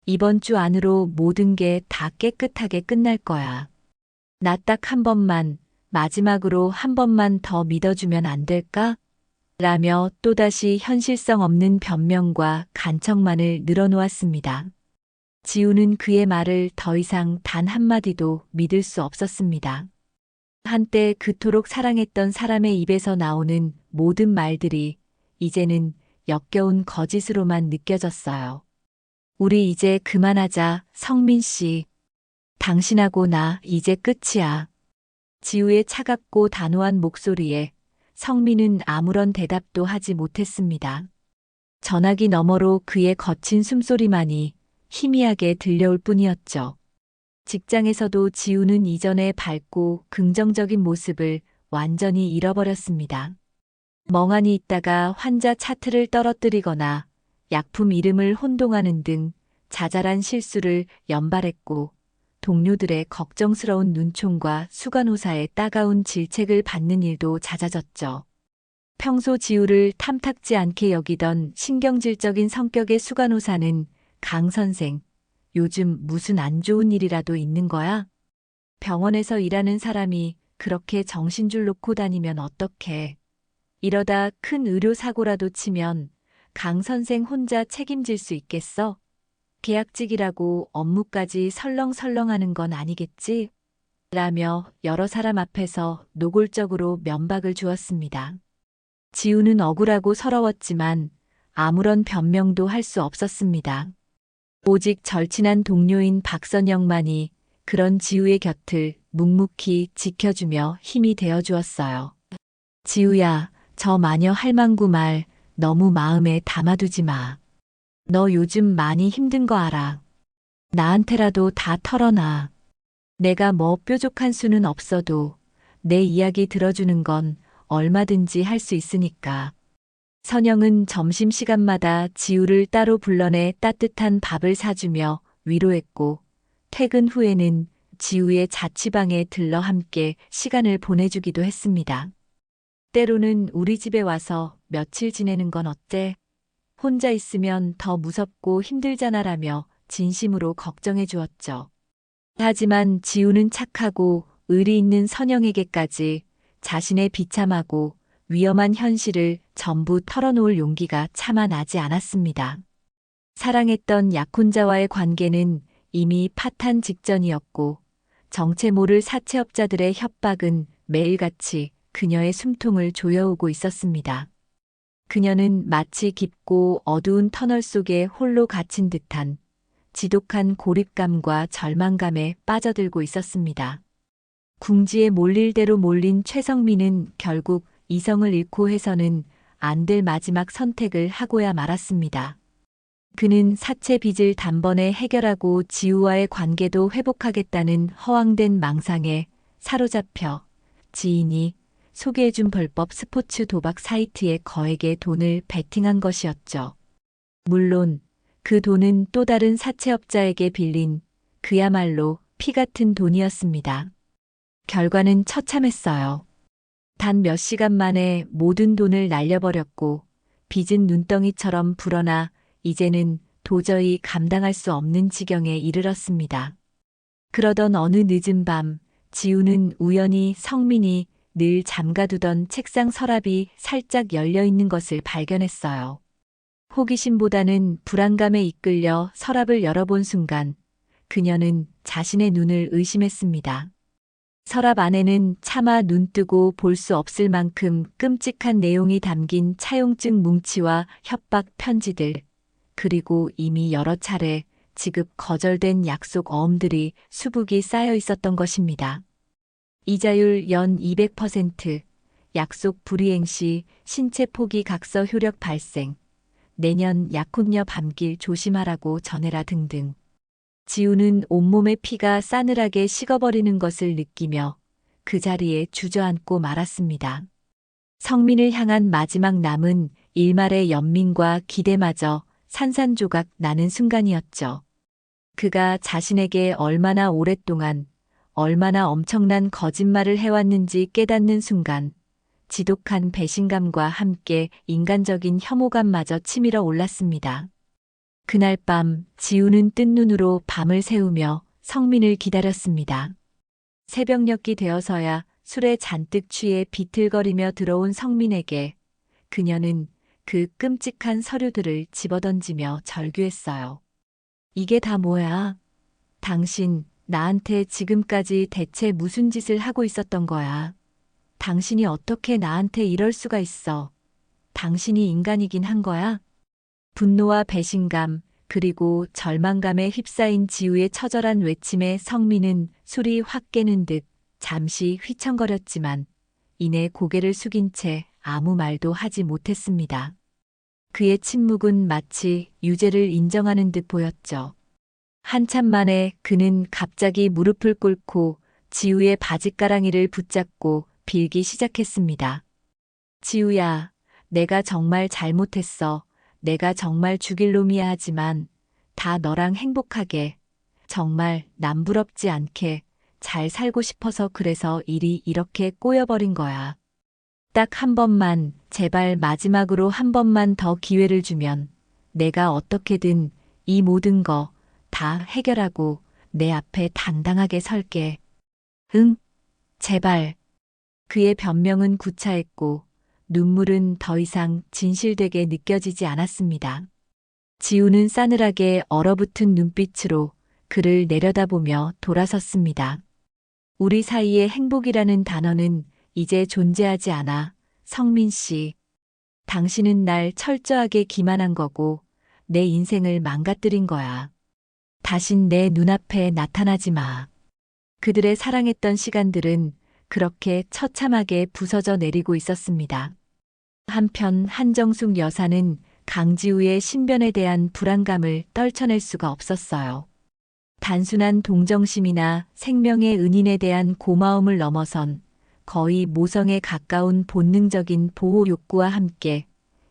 이번 주 안으로 모든 게 다 깨끗하게 끝날 거야. 나 딱 한 번만, 마지막으로 한 번만 더 믿어주면 안 될까? 라며 또다시 현실성 없는 변명과 간청만을 늘어놓았습니다. 지우는 그의 말을 더 이상 단 한마디도 믿을 수 없었습니다. 한때 그토록 사랑했던 사람의 입에서 나오는 모든 말들이 이제는 역겨운 거짓으로만 느껴졌어요. 우리 이제 그만하자, 성민 씨. 당신하고 나 이제 끝이야. 지우의 차갑고 단호한 목소리에 성민은 아무런 대답도 하지 못했습니다. 전화기 너머로 그의 거친 숨소리만이 희미하게 들려올 뿐이었죠. 직장에서도 지우는 이전의 밝고 긍정적인 모습을 완전히 잃어버렸습니다. 멍하니 있다가 환자 차트를 떨어뜨리거나 약품 이름을 혼동하는 등 자잘한 실수를 연발했고 동료들의 걱정스러운 눈총과 수간호사의 따가운 질책을 받는 일도 잦아졌죠. 평소 지우를 탐탁지 않게 여기던 신경질적인 성격의 수간호사는 강 선생, 요즘 무슨 안 좋은 일이라도 있는 거야? 병원에서 일하는 사람이 그렇게 정신줄 놓고 다니면 어떡해. 이러다 큰 의료사고라도 치면 강 선생 혼자 책임질 수 있겠어? 계약직이라고 업무까지 설렁설렁하는 건 아니겠지? 라며 여러 사람 앞에서 노골적으로 면박을 주었습니다. 지우는 억울하고 서러웠지만 아무런 변명도 할 수 없었습니다. 오직 절친한 동료인 박선영만이 그런 지우의 곁을 묵묵히 지켜주며 힘이 되어주었어요. 지우야, 저 마녀 할망구 말 너무 마음에 담아두지 마. 너 요즘 많이 힘든 거 알아. 나한테라도 다 털어놔. 내가 뭐 뾰족한 수는 없어도 내 이야기 들어주는 건 얼마든지 할 수 있으니까. 선영은 점심시간마다 지우를 따로 불러내 따뜻한 밥을 사주며 위로했고 퇴근 후에는 지우의 자취방에 들러 함께 시간을 보내주기도 했습니다. 때로는 우리 집에 와서 며칠 지내는 건 어때? 혼자 있으면 더 무섭고 힘들잖아라며 진심으로 걱정해 주었죠. 하지만 지우는 착하고 의리 있는 선영에게까지 자신의 비참하고 위험한 현실을 전부 털어놓을 용기가 차마 나지 않았습니다. 사랑했던 약혼자와의 관계는 이미 파탄 직전이었고 정체 모를 사채업자들의 협박은 매일같이 그녀의 숨통을 조여오고 있었습니다. 그녀는 마치 깊고 어두운 터널 속에 홀로 갇힌 듯한 지독한 고립감과 절망감에 빠져들고 있었습니다. 궁지에 몰릴 대로 몰린 최성민은 결국 이성을 잃고 해서는 안 될 마지막 선택을 하고야 말았습니다. 그는 사채 빚을 단번에 해결하고 지우와의 관계도 회복하겠다는 허황된 망상에 사로잡혀 지인이 소개해준 불법 스포츠 도박 사이트에 거액의 돈을 베팅한 것이었죠. 물론 그 돈은 또 다른 사채업자에게 빌린 그야말로 피 같은 돈이었습니다. 결과는 처참했어요. 단 몇 시간 만에 모든 돈을 날려버렸고 빚은 눈덩이처럼 불어나 이제는 도저히 감당할 수 없는 지경에 이르렀습니다. 그러던 어느 늦은 밤, 지우는 우연히 성민이 늘 잠가두던 책상 서랍이 살짝 열려 있는 것을 발견했어요. 호기심보다는 불안감에 이끌려 서랍을 열어본 순간 그녀는 자신의 눈을 의심했습니다. 서랍 안에는 차마 눈뜨고 볼 수 없을 만큼 끔찍한 내용이 담긴 차용증 뭉치와 협박 편지들, 그리고 이미 여러 차례 지급 거절된 약속 어음들이 수북이 쌓여 있었던 것입니다. 이자율 연 200%, 약속 불이행 시 신체 포기 각서 효력 발생, 내년 약혼녀 밤길 조심하라고 전해라 등등. 지우는 온몸의 피가 싸늘하게 식어버리는 것을 느끼며 그 자리에 주저앉고 말았습니다. 성민을 향한 마지막 남은 일말의 연민과 기대마저 산산조각 나는 순간이었죠. 그가 자신에게 얼마나 오랫동안 얼마나 엄청난 거짓말을 해왔는지 깨닫는 순간 지독한 배신감과 함께 인간적인 혐오감마저 치밀어 올랐습니다. 그날 밤 지우는 뜬 눈으로 밤을 새우며 성민을 기다렸습니다. 새벽녘이 되어서야 술에 잔뜩 취해 비틀거리며 들어온 성민에게 그녀는 그 끔찍한 서류들을 집어던지며 절규했어요. 이게 다 뭐야? 당신 나한테 지금까지 대체 무슨 짓을 하고 있었던 거야? 당신이 어떻게 나한테 이럴 수가 있어? 당신이 인간이긴 한 거야? 분노와 배신감, 그리고 절망감에 휩싸인 지우의 처절한 외침에 성민은 술이 확 깨는 듯 잠시 휘청거렸지만 이내 고개를 숙인 채 아무 말도 하지 못했습니다. 그의 침묵은 마치 유죄를 인정하는 듯 보였죠. 한참 만에 그는 갑자기 무릎을 꿇고 지우의 바짓가랑이를 붙잡고 빌기 시작했습니다. 지우야, 내가 정말 잘못했어. 내가 정말 죽일 놈이야 하지만 다 너랑 행복하게, 정말 남부럽지 않게 잘 살고 싶어서 그래서 일이 이렇게 꼬여버린 거야. 딱 한 번만, 제발 마지막으로 한 번만 더 기회를 주면 내가 어떻게든 이 모든 거 다 해결하고 내 앞에 당당하게 설게. 응? 제발. 그의 변명은 구차했고 눈물은 더 이상 진실되게 느껴지지 않았습니다. 지우는 싸늘하게 얼어붙은 눈빛으로 그를 내려다보며 돌아섰습니다. 우리 사이의 행복이라는 단어는 이제 존재하지 않아, 성민 씨. 당신은 날 철저하게 기만한 거고 내 인생을 망가뜨린 거야. 다신 내 눈앞에 나타나지 마. 그들의 사랑했던 시간들은 그렇게 처참하게 부서져 내리고 있었습니다. 한편 한정숙 여사는 강지우의 신변에 대한 불안감을 떨쳐낼 수가 없었어요. 단순한 동정심이나 생명의 은인에 대한 고마움을 넘어선 거의 모성에 가까운 본능적인 보호 욕구와 함께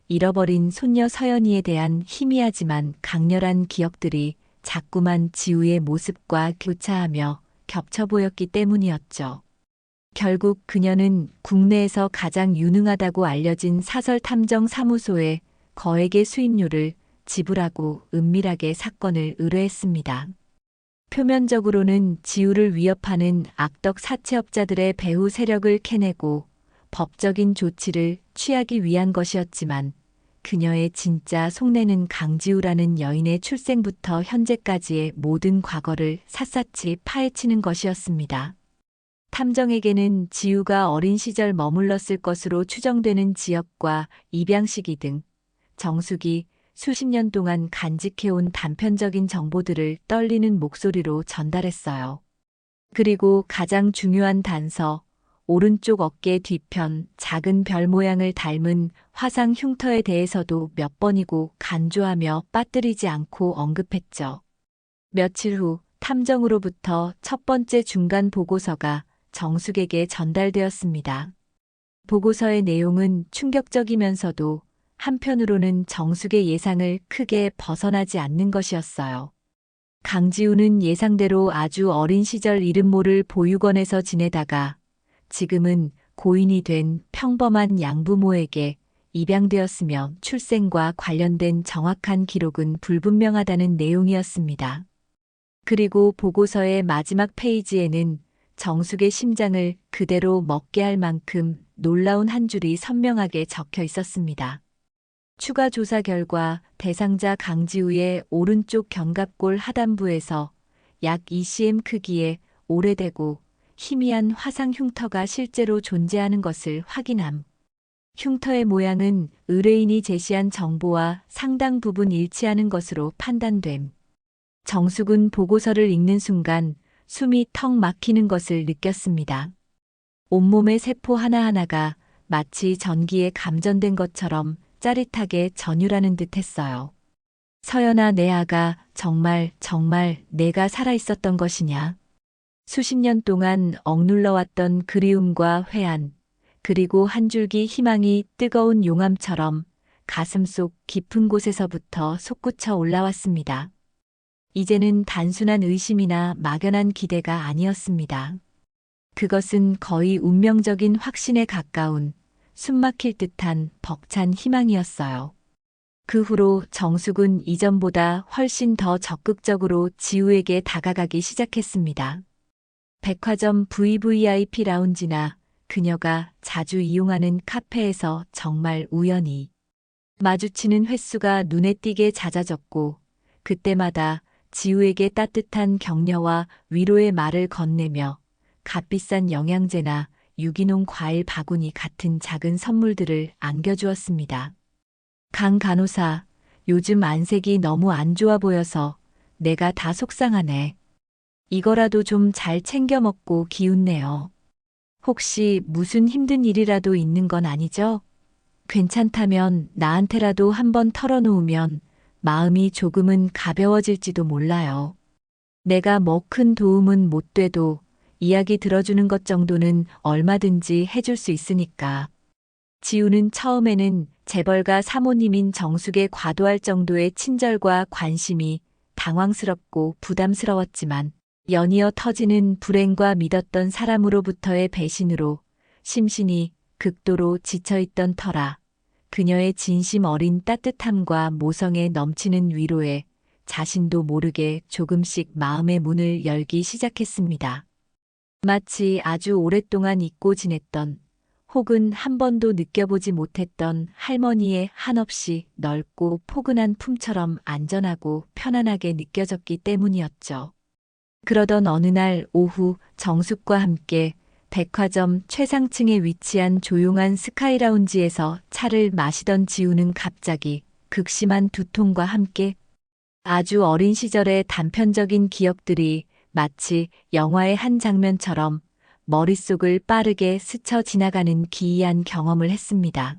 잃어버린 손녀 서연이에 대한 희미하지만 강렬한 기억들이 자꾸만 지우의 모습과 교차하며 겹쳐 보였기 때문이었죠. 결국 그녀는 국내에서 가장 유능하다고 알려진 사설 탐정 사무소에 거액의 수임료를 지불하고 은밀하게 사건을 의뢰했습니다. 표면적으로는 지우를 위협하는 악덕 사채업자들의 배후 세력을 캐내고 법적인 조치를 취하기 위한 것이었지만 그녀의 진짜 속내는 강지우라는 여인의 출생부터 현재까지의 모든 과거를 샅샅이 파헤치는 것이었습니다. 탐정에게는 지우가 어린 시절 머물렀을 것으로 추정되는 지역과 입양시기 등 정숙이 수십 년 동안 간직해온 단편적인 정보들을 떨리는 목소리로 전달했어요. 그리고 가장 중요한 단서, 오른쪽 어깨 뒤편 작은 별 모양을 닮은 화상 흉터에 대해서도 몇 번이고 간조하며 빠뜨리지 않고 언급했죠. 며칠 후 탐정으로부터 첫 번째 중간 보고서가 정숙에게 전달되었습니다. 보고서의 내용은 충격적이면서도 한편으로는 정숙의 예상을 크게 벗어나지 않는 것이었어요. 강지우는 예상대로 아주 어린 시절 이름 모를 보육원에서 지내다가 지금은 고인이 된 평범한 양부모에게 입양되었으며 출생과 관련된 정확한 기록은 불분명하다는 내용이었습니다. 그리고 보고서의 마지막 페이지에는 정숙의 심장을 그대로 먹게 할 만큼 놀라운 한 줄이 선명하게 적혀 있었습니다. 추가 조사 결과 대상자 강지우의 오른쪽 견갑골 하단부에서 약 2cm 크기의 오래되고 희미한 화상 흉터가 실제로 존재하는 것을 확인함. 흉터의 모양은 의뢰인이 제시한 정보와 상당 부분 일치하는 것으로 판단됨. 정숙은 보고서를 읽는 순간 숨이 턱 막히는 것을 느꼈습니다. 온몸의 세포 하나하나가 마치 전기에 감전된 것처럼 짜릿하게 전율하는 듯 했어요. 서연아, 내 아가 정말 내가 살아있었던 것이냐? 수십 년 동안 억눌러왔던 그리움과 회한, 그리고 한 줄기 희망이 뜨거운 용암처럼 가슴속 깊은 곳에서부터 솟구쳐 올라왔습니다. 이제는 단순한 의심이나 막연한 기대가 아니었습니다. 그것은 거의 운명적인 확신에 가까운 숨막힐 듯한 벅찬 희망이었어요. 그 후로 정숙은 이전보다 훨씬 더 적극적으로 지우에게 다가가기 시작했습니다. 백화점 VVIP 라운지나 그녀가 자주 이용하는 카페에서 정말 우연히 마주치는 횟수가 눈에 띄게 잦아졌고 그때마다 지우에게 따뜻한 격려와 위로의 말을 건네며 값비싼 영양제나 유기농 과일 바구니 같은 작은 선물들을 안겨주었습니다. 강 간호사, 요즘 안색이 너무 안 좋아 보여서 내가 다 속상하네. 이거라도 좀 잘 챙겨 먹고 기운내요. 혹시 무슨 힘든 일이라도 있는 건 아니죠? 괜찮다면 나한테라도 한번 털어놓으면 마음이 조금은 가벼워질지도 몰라요. 내가 뭐 큰 도움은 못 돼도 이야기 들어주는 것 정도는 얼마든지 해줄 수 있으니까. 지우는 처음에는 재벌가 사모님인 정숙에 과도할 정도의 친절과 관심이 당황스럽고 부담스러웠지만 연이어 터지는 불행과 믿었던 사람으로부터의 배신으로 심신이 극도로 지쳐있던 터라 그녀의 진심 어린 따뜻함과 모성에 넘치는 위로에 자신도 모르게 조금씩 마음의 문을 열기 시작했습니다. 마치 아주 오랫동안 잊고 지냈던 혹은 한 번도 느껴보지 못했던 할머니의 한없이 넓고 포근한 품처럼 안전하고 편안하게 느껴졌기 때문이었죠. 그러던 어느 날 오후 정숙과 함께 백화점 최상층에 위치한 조용한 스카이라운지에서 차를 마시던 지우는 갑자기 극심한 두통과 함께 아주 어린 시절의 단편적인 기억들이 마치 영화의 한 장면처럼 머릿속을 빠르게 스쳐 지나가는 기이한 경험을 했습니다.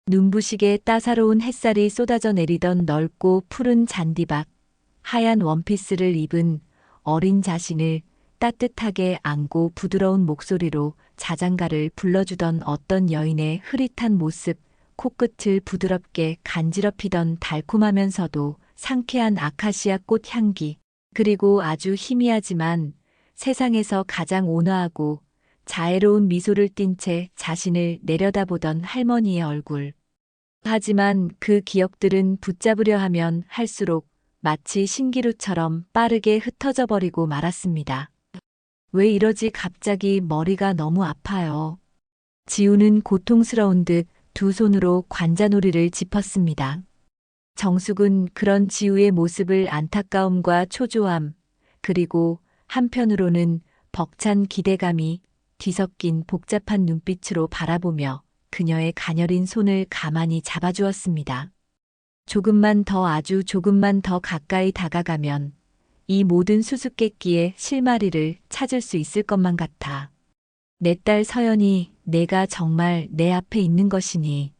눈부시게 따사로운 햇살이 쏟아져 내리던 넓고 푸른 잔디밭, 하얀 원피스를 입은 어린 자신을 따뜻하게 안고 부드러운 목소리로 자장가를 불러주던 어떤 여인의 흐릿한 모습, 코끝을 부드럽게 간지럽히던 달콤하면서도 상쾌한 아카시아 꽃 향기, 그리고 아주 희미하지만 세상에서 가장 온화하고 자애로운 미소를 띤 채 자신을 내려다보던 할머니의 얼굴. 하지만 그 기억들은 붙잡으려 하면 할수록 마치 신기루처럼 빠르게 흩어져 버리고 말았습니다. 왜 이러지 갑자기 머리가 너무 아파요. 지우는 고통스러운 듯 두 손으로 관자놀이를 짚었습니다. 정숙은 그런 지우의 모습을 안타까움과 초조함, 그리고 한편으로는 벅찬 기대감이 뒤섞인 복잡한 눈빛으로 바라보며 그녀의 가녀린 손을 가만히 잡아주었습니다. 조금만 더 아주 조금만 더 가까이 다가가면 이 모든 수수께끼의 실마리를 찾을 수 있을 것만 같아. 내 딸 서연이 내가 정말 내 앞에 있는 것이니.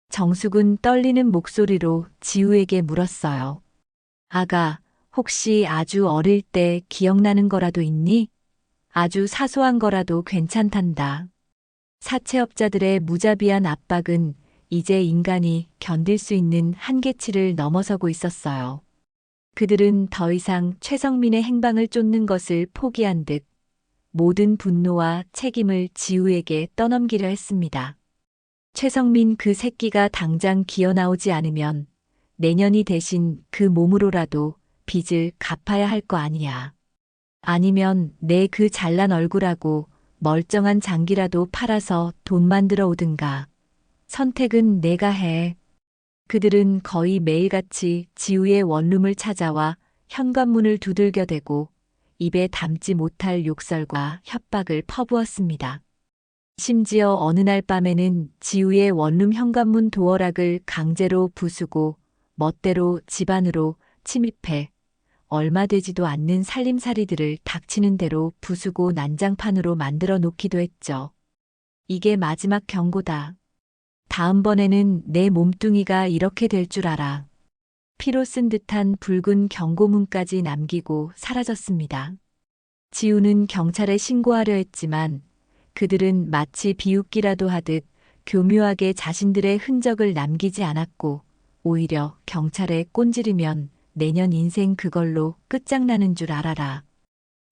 정숙은 떨리는 목소리로 지우에게 물었어요. 아가, 혹시 아주 어릴 때 기억나는 거라도 있니? 아주 사소한 거라도 괜찮단다. 사채업자들의 무자비한 압박은 이제 인간이 견딜 수 있는 한계치를 넘어서고 있었어요. 그들은 더 이상 최성민의 행방을 쫓는 것을 포기한 듯 모든 분노와 책임을 지우에게 떠넘기려 했습니다. 최성민 그 새끼가 당장 기어나오지 않으면 내년이 대신 그 몸으로라도 빚을 갚아야 할 거 아니야. 아니면 내 그 잘난 얼굴하고 멀쩡한 장기라도 팔아서 돈 만들어 오든가. 선택은 내가 해. 그들은 거의 매일같이 지우의 원룸을 찾아와 현관문을 두들겨대고 입에 담지 못할 욕설과 협박을 퍼부었습니다. 심지어 어느 날 밤에는 지우의 원룸 현관문 도어락을 강제로 부수고 멋대로 집 안으로 침입해 얼마 되지도 않는 살림살이들을 닥치는 대로 부수고 난장판으로 만들어 놓기도 했죠. 이게 마지막 경고다. 다음번에는 내 몸뚱이가 이렇게 될 줄 알아. 피로 쓴 듯한 붉은 경고문까지 남기고 사라졌습니다. 지우는 경찰에 신고하려 했지만 그들은 마치 비웃기라도 하듯 교묘하게 자신들의 흔적을 남기지 않았고 오히려 경찰에 꼰지르면 내년 인생 그걸로 끝장나는 줄 알아라.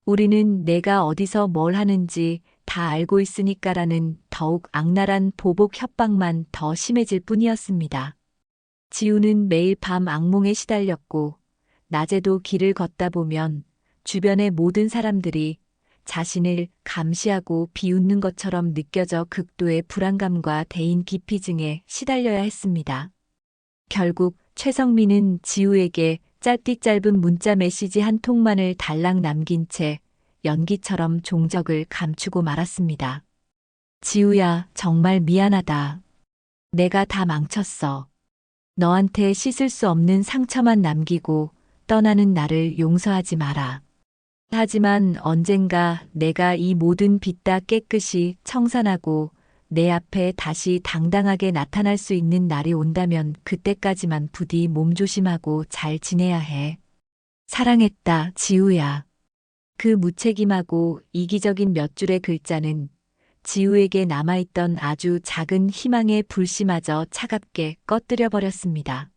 우리는 내가 어디서 뭘 하는지 다 알고 있으니까라는 더욱 악랄한 보복 협박만 더 심해질 뿐이었습니다. 지우는 매일 밤 악몽에 시달렸고 낮에도 길을 걷다 보면 주변의 모든 사람들이 자신을 감시하고 비웃는 것처럼 느껴져 극도의 불안감과 대인 기피증에 시달려야 했습니다. 결국 최성민은 지우에게 짧디 짧은 문자 메시지 한 통만을 달랑 남긴 채 연기처럼 종적을 감추고 말았습니다. 지우야, 정말 미안하다. 내가 다 망쳤어. 너한테 씻을 수 없는 상처만 남기고 떠나는 나를 용서하지 마라. 하지만 언젠가 내가 이 모든 빚 다 깨끗이 청산하고 내 앞에 다시 당당하게 나타날 수 있는 날이 온다면 그때까지만 부디 몸조심하고 잘 지내야 해. 사랑했다, 지우야. 그 무책임하고 이기적인 몇 줄의 글자는 지우에게 남아있던 아주 작은 희망의 불씨마저 차갑게 꺼뜨려 버렸습니다.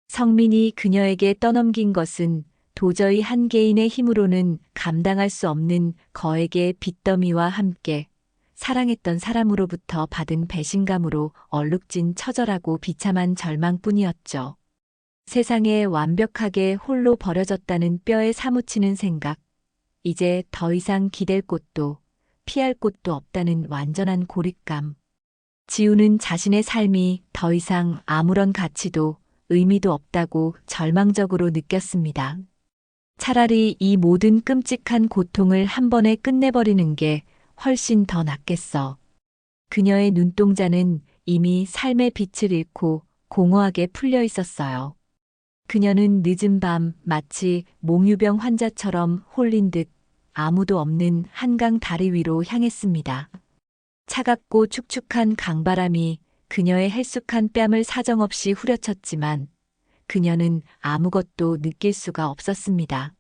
성민이 그녀에게 떠넘긴 것은 도저히 한 개인의 힘으로는 감당할 수 없는 거액의 빚더미와 함께 사랑했던 사람으로부터 받은 배신감으로 얼룩진 처절하고 비참한 절망뿐이었죠. 세상에 완벽하게 홀로 버려졌다는 뼈에 사무치는 생각, 이제 더 이상 기댈 곳도 피할 곳도 없다는 완전한 고립감. 지우는 자신의 삶이 더 이상 아무런 가치도 의미도 없다고 절망적으로 느꼈습니다. 차라리 이 모든 끔찍한 고통을 한 번에 끝내버리는 게 훨씬 더 낫겠어. 그녀의 눈동자는 이미 삶의 빛을 잃고 공허하게 풀려 있었어요. 그녀는 늦은 밤 마치 몽유병 환자처럼 홀린 듯 아무도 없는 한강 다리 위로 향했습니다. 차갑고 축축한 강바람이 그녀의 헬쑥한 뺨을 사정없이 후려쳤지만 그녀는 아무것도 느낄 수가 없었습니다.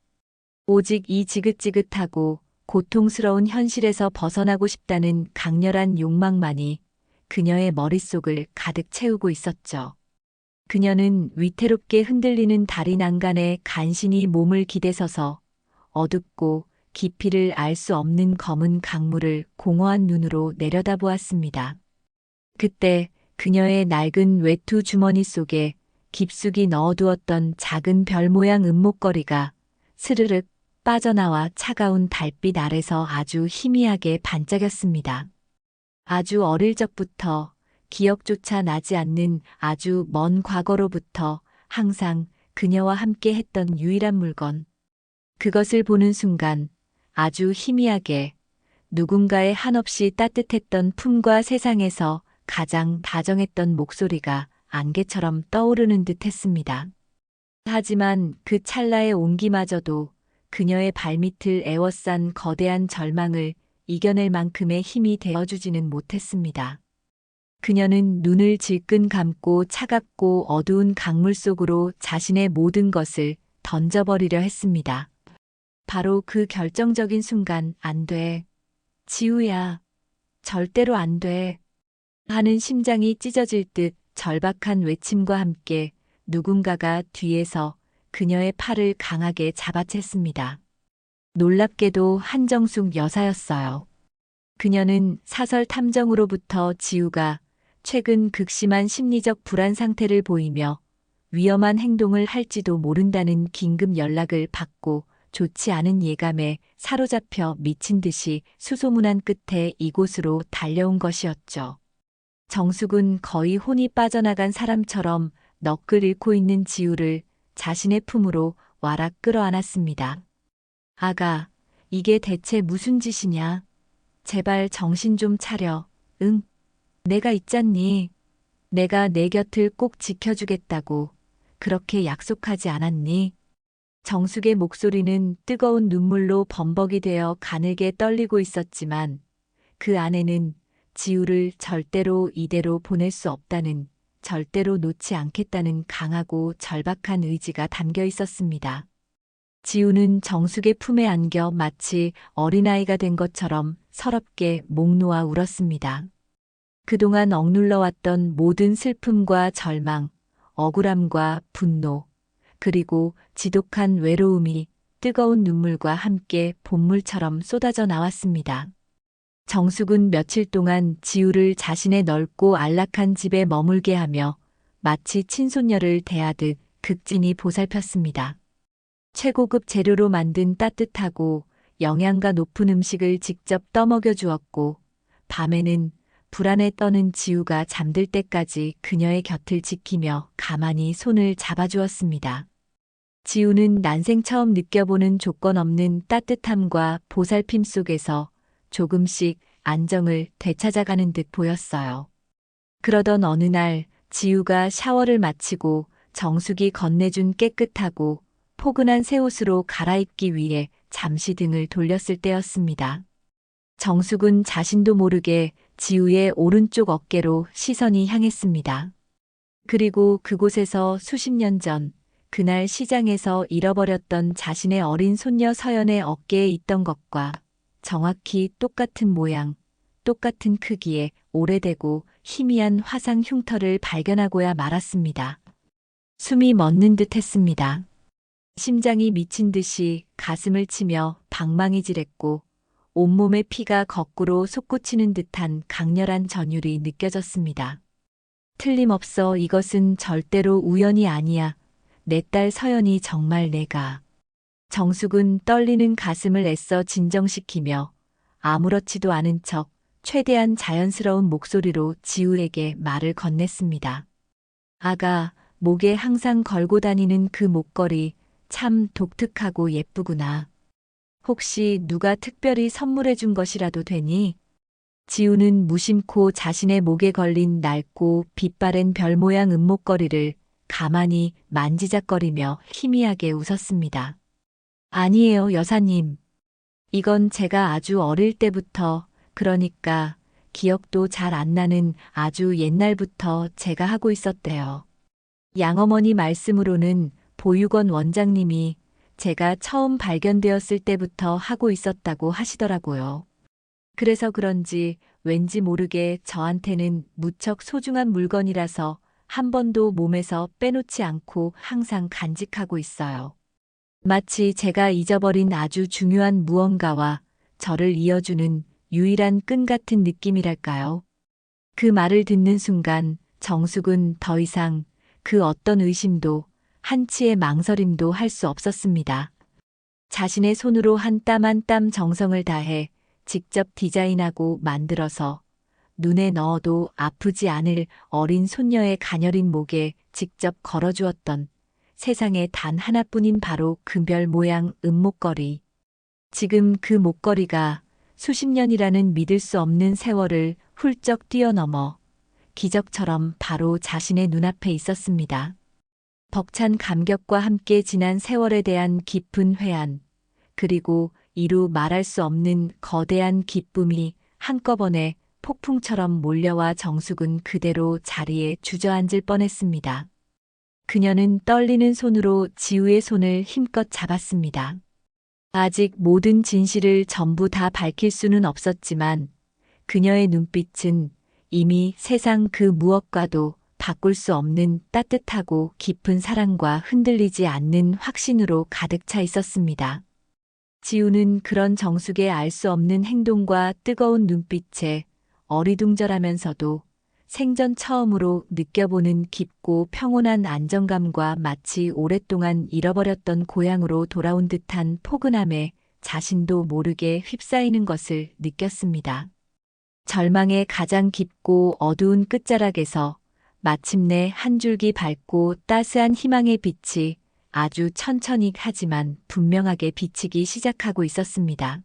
오직 이 지긋지긋하고 고통스러운 현실에서 벗어나고 싶다는 강렬한 욕망만이 그녀의 머릿속을 가득 채우고 있었죠. 그녀는 위태롭게 흔들리는 다리 난간에 간신히 몸을 기대서서 어둡고 깊이를 알 수 없는 검은 강물을 공허한 눈으로 내려다보았습니다. 그때 그녀의 낡은 외투 주머니 속에 깊숙이 넣어두었던 작은 별 모양 은목걸이가 스르륵 빠져나와 차가운 달빛 아래서 아주 희미하게 반짝였습니다. 아주 어릴 적부터 기억조차 나지 않는 아주 먼 과거로부터 항상 그녀와 함께 했던 유일한 물건. 그것을 보는 순간 아주 희미하게 누군가의 한없이 따뜻했던 품과 세상에서 가장 다정했던 목소리가 안개처럼 떠오르는 듯 했습니다. 하지만 그 찰나의 온기마저도 그녀의 발밑을 에워싼 거대한 절망을 이겨낼 만큼의 힘이 되어주지는 못했습니다. 그녀는 눈을 질끈 감고 차갑고 어두운 강물 속으로 자신의 모든 것을 던져버리려 했습니다. 바로 그 결정적인 순간, 안 돼. 지우야, 절대로 안 돼. 하는 심장이 찢어질 듯 절박한 외침과 함께 누군가가 뒤에서 그녀의 팔을 강하게 잡아챘습니다. 놀랍게도 한정숙 여사였어요. 그녀는 사설 탐정으로부터 지우가 최근 극심한 심리적 불안 상태를 보이며 위험한 행동을 할지도 모른다는 긴급 연락을 받고 좋지 않은 예감에 사로잡혀 미친 듯이 수소문한 끝에 이곳으로 달려온 것이었죠. 정숙은 거의 혼이 빠져나간 사람처럼 넋을 잃고 있는 지우를 자신의 품으로 와락 끌어안았습니다. 아가, 이게 대체 무슨 짓이냐? 제발 정신 좀 차려. 응? 내가 있잖니. 내가 내 곁을 꼭 지켜주겠다고 그렇게 약속하지 않았니? 정숙의 목소리는 뜨거운 눈물로 범벅이 되어 가늘게 떨리고 있었지만 그 안에는 지우를 절대로 이대로 보낼 수 없다는, 절대로 놓지 않겠다는 강하고 절박한 의지가 담겨 있었습니다. 지우는 정숙의 품에 안겨 마치 어린아이가 된 것처럼 서럽게 목 놓아 울었습니다. 그동안 억눌러왔던 모든 슬픔과 절망, 억울함과 분노, 그리고 지독한 외로움이 뜨거운 눈물과 함께 본물처럼 쏟아져 나왔습니다. 정숙은 며칠 동안 지우를 자신의 넓고 안락한 집에 머물게 하며 마치 친손녀를 대하듯 극진히 보살폈습니다. 최고급 재료로 만든 따뜻하고 영양가 높은 음식을 직접 떠먹여 주었고, 밤에는 불안에 떠는 지우가 잠들 때까지 그녀의 곁을 지키며 가만히 손을 잡아주었습니다. 지우는 난생 처음 느껴보는 조건 없는 따뜻함과 보살핌 속에서 조금씩 안정을 되찾아가는 듯 보였어요. 그러던 어느 날 지우가 샤워를 마치고 정숙이 건네준 깨끗하고 포근한 새 옷으로 갈아입기 위해 잠시 등을 돌렸을 때였습니다. 정숙은 자신도 모르게 지우의 오른쪽 어깨로 시선이 향했습니다. 그리고 그곳에서 수십 년 전, 그날 시장에서 잃어버렸던 자신의 어린 손녀 서연의 어깨에 있던 것과 정확히 똑같은 모양, 똑같은 크기의 오래되고 희미한 화상 흉터를 발견하고야 말았습니다. 숨이 멎는 듯 했습니다. 심장이 미친 듯이 가슴을 치며 방망이질했고 온몸의 피가 거꾸로 솟구치는 듯한 강렬한 전율이 느껴졌습니다. 틀림없어 이것은 절대로 우연이 아니야. 내 딸 서연이 정말 내가. 정숙은 떨리는 가슴을 애써 진정시키며 아무렇지도 않은 척 최대한 자연스러운 목소리로 지우에게 말을 건넸습니다. 아가, 목에 항상 걸고 다니는 그 목걸이 참 독특하고 예쁘구나. 혹시 누가 특별히 선물해 준 것이라도 되니? 지우는 무심코 자신의 목에 걸린 낡고 빛바랜 별 모양 은목걸이를 가만히 만지작거리며 희미하게 웃었습니다. 아니에요, 여사님. 이건 제가 아주 어릴 때부터, 그러니까 기억도 잘 안 나는 아주 옛날부터 제가 하고 있었대요. 양어머니 말씀으로는 보육원 원장님이 제가 처음 발견되었을 때부터 하고 있었다고 하시더라고요. 그래서 그런지 왠지 모르게 저한테는 무척 소중한 물건이라서 한 번도 몸에서 빼놓지 않고 항상 간직하고 있어요. 마치 제가 잊어버린 아주 중요한 무언가와 저를 이어주는 유일한 끈 같은 느낌이랄까요. 그 말을 듣는 순간 정숙은 더 이상 그 어떤 의심도 한치의 망설임도 할 수 없었습니다. 자신의 손으로 한 땀 한 땀 정성을 다해 직접 디자인하고 만들어서 눈에 넣어도 아프지 않을 어린 손녀의 가녀린 목에 직접 걸어주었던 세상에 단 하나뿐인 바로 금별 모양 은목걸이. 지금 그 목걸이가 수십 년이라는 믿을 수 없는 세월을 훌쩍 뛰어넘어 기적처럼 바로 자신의 눈앞에 있었습니다. 벅찬 감격과 함께 지난 세월에 대한 깊은 회한, 그리고 이루 말할 수 없는 거대한 기쁨이 한꺼번에 폭풍처럼 몰려와 정숙은 그대로 자리에 주저앉을 뻔했습니다. 그녀는 떨리는 손으로 지우의 손을 힘껏 잡았습니다. 아직 모든 진실을 전부 다 밝힐 수는 없었지만 그녀의 눈빛은 이미 세상 그 무엇과도 바꿀 수 없는 따뜻하고 깊은 사랑과 흔들리지 않는 확신으로 가득 차 있었습니다. 지우는 그런 정숙의 알 수 없는 행동과 뜨거운 눈빛에 어리둥절하면서도 생전 처음으로 느껴보는 깊고 평온한 안정감과 마치 오랫동안 잃어버렸던 고향으로 돌아온 듯한 포근함에 자신도 모르게 휩싸이는 것을 느꼈습니다. 절망의 가장 깊고 어두운 끝자락에서 마침내 한 줄기 밝고 따스한 희망의 빛이 아주 천천히 하지만 분명하게 비치기 시작하고 있었습니다.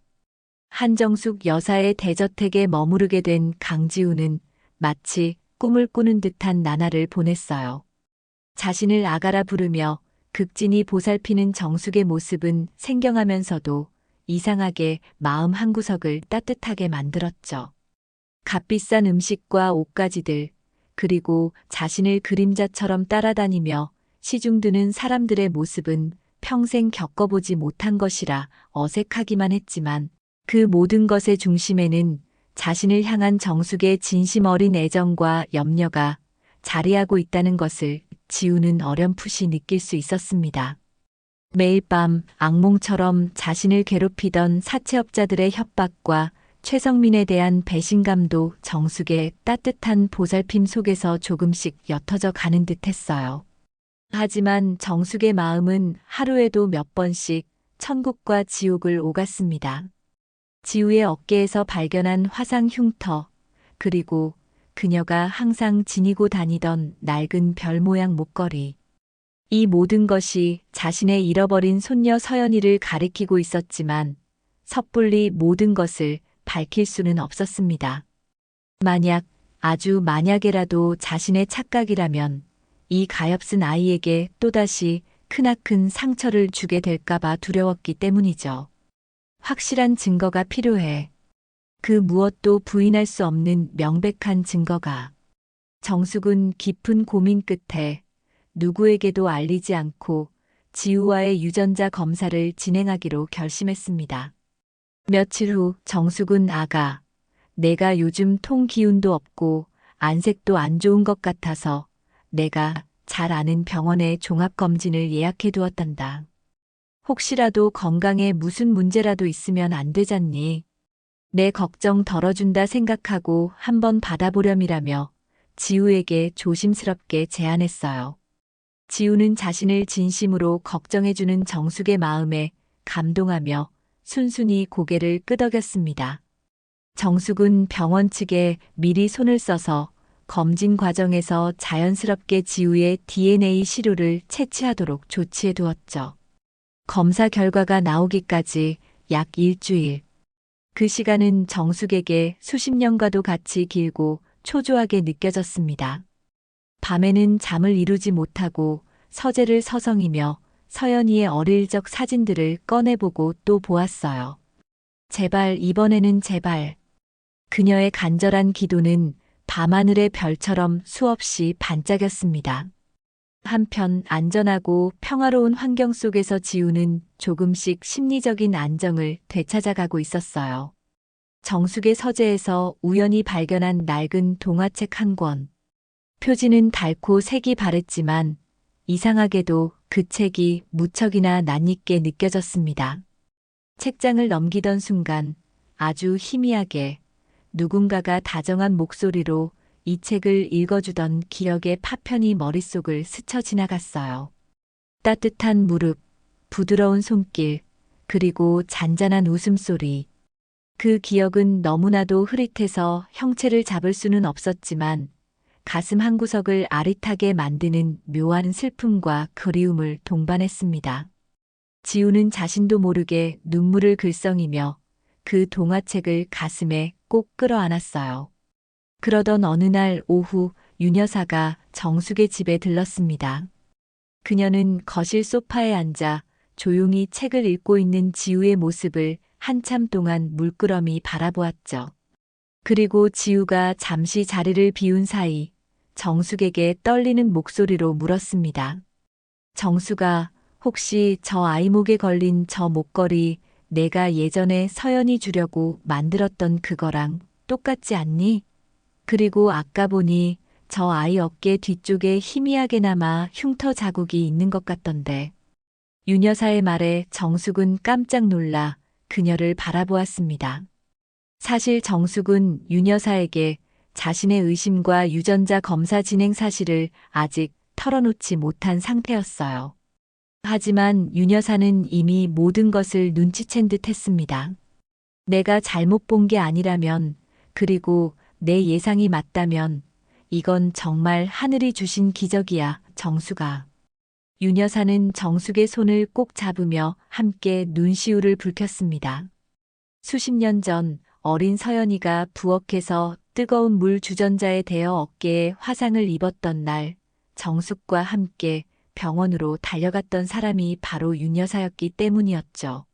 한정숙 여사의 대저택에 머무르게 된 강지우는 마치 꿈을 꾸는 듯한 나날을 보냈어요. 자신을 아가라 부르며 극진히 보살피는 정숙의 모습은 생경하면서도 이상하게 마음 한구석을 따뜻하게 만들었죠. 값비싼 음식과 옷가지들, 그리고 자신을 그림자처럼 따라다니며 시중드는 사람들의 모습은 평생 겪어보지 못한 것이라 어색하기만 했지만 그 모든 것의 중심에는 자신을 향한 정숙의 진심 어린 애정과 염려가 자리하고 있다는 것을 지우는 어렴풋이 느낄 수 있었습니다. 매일 밤 악몽처럼 자신을 괴롭히던 사채업자들의 협박과 최성민에 대한 배신감도 정숙의 따뜻한 보살핌 속에서 조금씩 옅어져 가는 듯 했어요. 하지만 정숙의 마음은 하루에도 몇 번씩 천국과 지옥을 오갔습니다. 지우의 어깨에서 발견한 화상 흉터, 그리고 그녀가 항상 지니고 다니던 낡은 별 모양 목걸이. 이 모든 것이 자신의 잃어버린 손녀 서연이를 가리키고 있었지만 섣불리 모든 것을 밝힐 수는 없었습니다. 만약, 아주 만약에라도 자신의 착각이라면 이 가엾은 아이에게 또다시 크나큰 상처를 주게 될까봐 두려웠기 때문이죠. 확실한 증거가 필요해. 그 무엇도 부인할 수 없는 명백한 증거가. 정숙은 깊은 고민 끝에 누구에게도 알리지 않고 지우와의 유전자 검사를 진행하기로 결심했습니다. 며칠 후 정숙은 아가, 내가 요즘 통 기운도 없고 안색도 안 좋은 것 같아서 내가 잘 아는 병원에 종합검진을 예약해 두었단다. 혹시라도 건강에 무슨 문제라도 있으면 안 되잖니. 내 걱정 덜어준다 생각하고 한번 받아보렴이라며 지우에게 조심스럽게 제안했어요. 지우는 자신을 진심으로 걱정해주는 정숙의 마음에 감동하며 순순히 고개를 끄덕였습니다. 정숙은 병원 측에 미리 손을 써서 검진 과정에서 자연스럽게 지우의 DNA 시료를 채취하도록 조치해 두었죠. 검사 결과가 나오기까지 약 일주일. 그 시간은 정숙에게 수십 년과도 같이 길고 초조하게 느껴졌습니다. 밤에는 잠을 이루지 못하고 서재를 서성이며 서연이의 어릴 적 사진들을 꺼내보고 또 보았어요. 제발 이번에는 제발. 그녀의 간절한 기도는 밤하늘의 별처럼 수없이 반짝였습니다. 한편 안전하고 평화로운 환경 속에서 지우는 조금씩 심리적인 안정을 되찾아가고 있었어요. 정숙의 서재에서 우연히 발견한 낡은 동화책 한 권. 표지는 닳고 색이 바랬지만 이상하게도 그 책이 무척이나 낯익게 느껴졌습니다. 책장을 넘기던 순간 아주 희미하게 누군가가 다정한 목소리로 이 책을 읽어주던 기억의 파편이 머릿속을 스쳐 지나갔어요. 따뜻한 무릎, 부드러운 손길, 그리고 잔잔한 웃음소리. 그 기억은 너무나도 흐릿해서 형체를 잡을 수는 없었지만 가슴 한구석을 아릿하게 만드는 묘한 슬픔과 그리움을 동반했습니다. 지우는 자신도 모르게 눈물을 글썽이며 그 동화책을 가슴에 꼭 끌어안았어요. 그러던 어느 날 오후 윤 여사가 정숙의 집에 들렀습니다. 그녀는 거실 소파에 앉아 조용히 책을 읽고 있는 지우의 모습을 한참 동안 물끄러미 바라보았죠. 그리고 지우가 잠시 자리를 비운 사이 정숙에게 떨리는 목소리로 물었습니다. 정숙아, 혹시 저 아이 목에 걸린 저 목걸이 내가 예전에 서연이 주려고 만들었던 그거랑 똑같지 않니? 그리고 아까 보니 저 아이 어깨 뒤쪽에 희미하게나마 흉터 자국이 있는 것 같던데. 윤 여사의 말에 정숙은 깜짝 놀라 그녀를 바라보았습니다. 사실 정숙은 윤 여사에게 자신의 의심과 유전자 검사 진행 사실을 아직 털어놓지 못한 상태였어요. 하지만 윤 여사는 이미 모든 것을 눈치챈 듯 했습니다. 내가 잘못 본 게 아니라면, 그리고 내 예상이 맞다면, 이건 정말 하늘이 주신 기적이야, 정숙아. 윤 여사는 정숙의 손을 꼭 잡으며 함께 눈시울을 붉혔습니다. 수십 년 전 어린 서연이가 부엌에서 뜨거운 물 주전자에 대어 어깨에 화상을 입었던 날, 정숙과 함께 병원으로 달려갔던 사람이 바로 윤 여사였기 때문이었죠.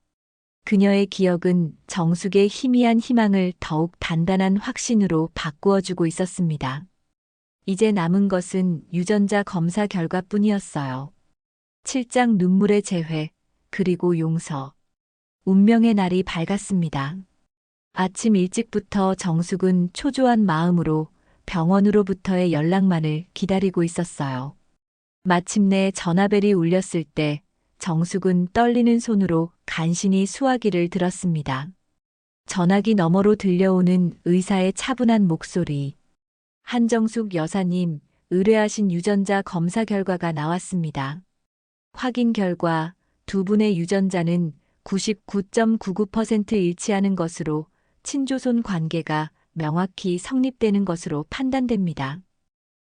그녀의 기억은 정숙의 희미한 희망을 더욱 단단한 확신으로 바꾸어주고 있었습니다. 이제 남은 것은 유전자 검사 결과뿐이었어요. 7장 눈물의 재회, 그리고 용서. 운명의 날이 밝았습니다. 아침 일찍부터 정숙은 초조한 마음으로 병원으로부터의 연락만을 기다리고 있었어요. 마침내 전화벨이 울렸을 때 정숙은 떨리는 손으로 간신히 수화기를 들었습니다. 전화기 너머로 들려오는 의사의 차분한 목소리. 한정숙 여사님, 의뢰하신 유전자 검사 결과가 나왔습니다. 확인 결과 두 분의 유전자는 99.99% 일치하는 것으로 친조손 관계가 명확히 성립되는 것으로 판단됩니다.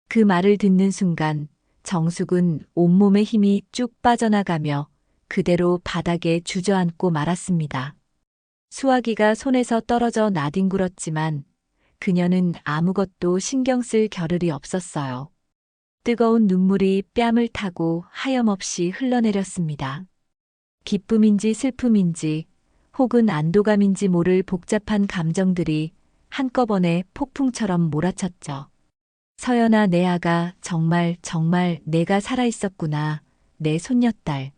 그 말을 듣는 순간 정숙은 온몸의 힘이 쭉 빠져나가며 그대로 바닥에 주저앉고 말았습니다. 수화기가 손에서 떨어져 나뒹굴었지만 그녀는 아무것도 신경 쓸 겨를이 없었어요. 뜨거운 눈물이 뺨을 타고 하염없이 흘러내렸습니다. 기쁨인지 슬픔인지 혹은 안도감인지 모를 복잡한 감정들이 한꺼번에 폭풍처럼 몰아쳤죠. 서연아, 내 아가 정말 내가 살아있었구나. 내 손녀딸.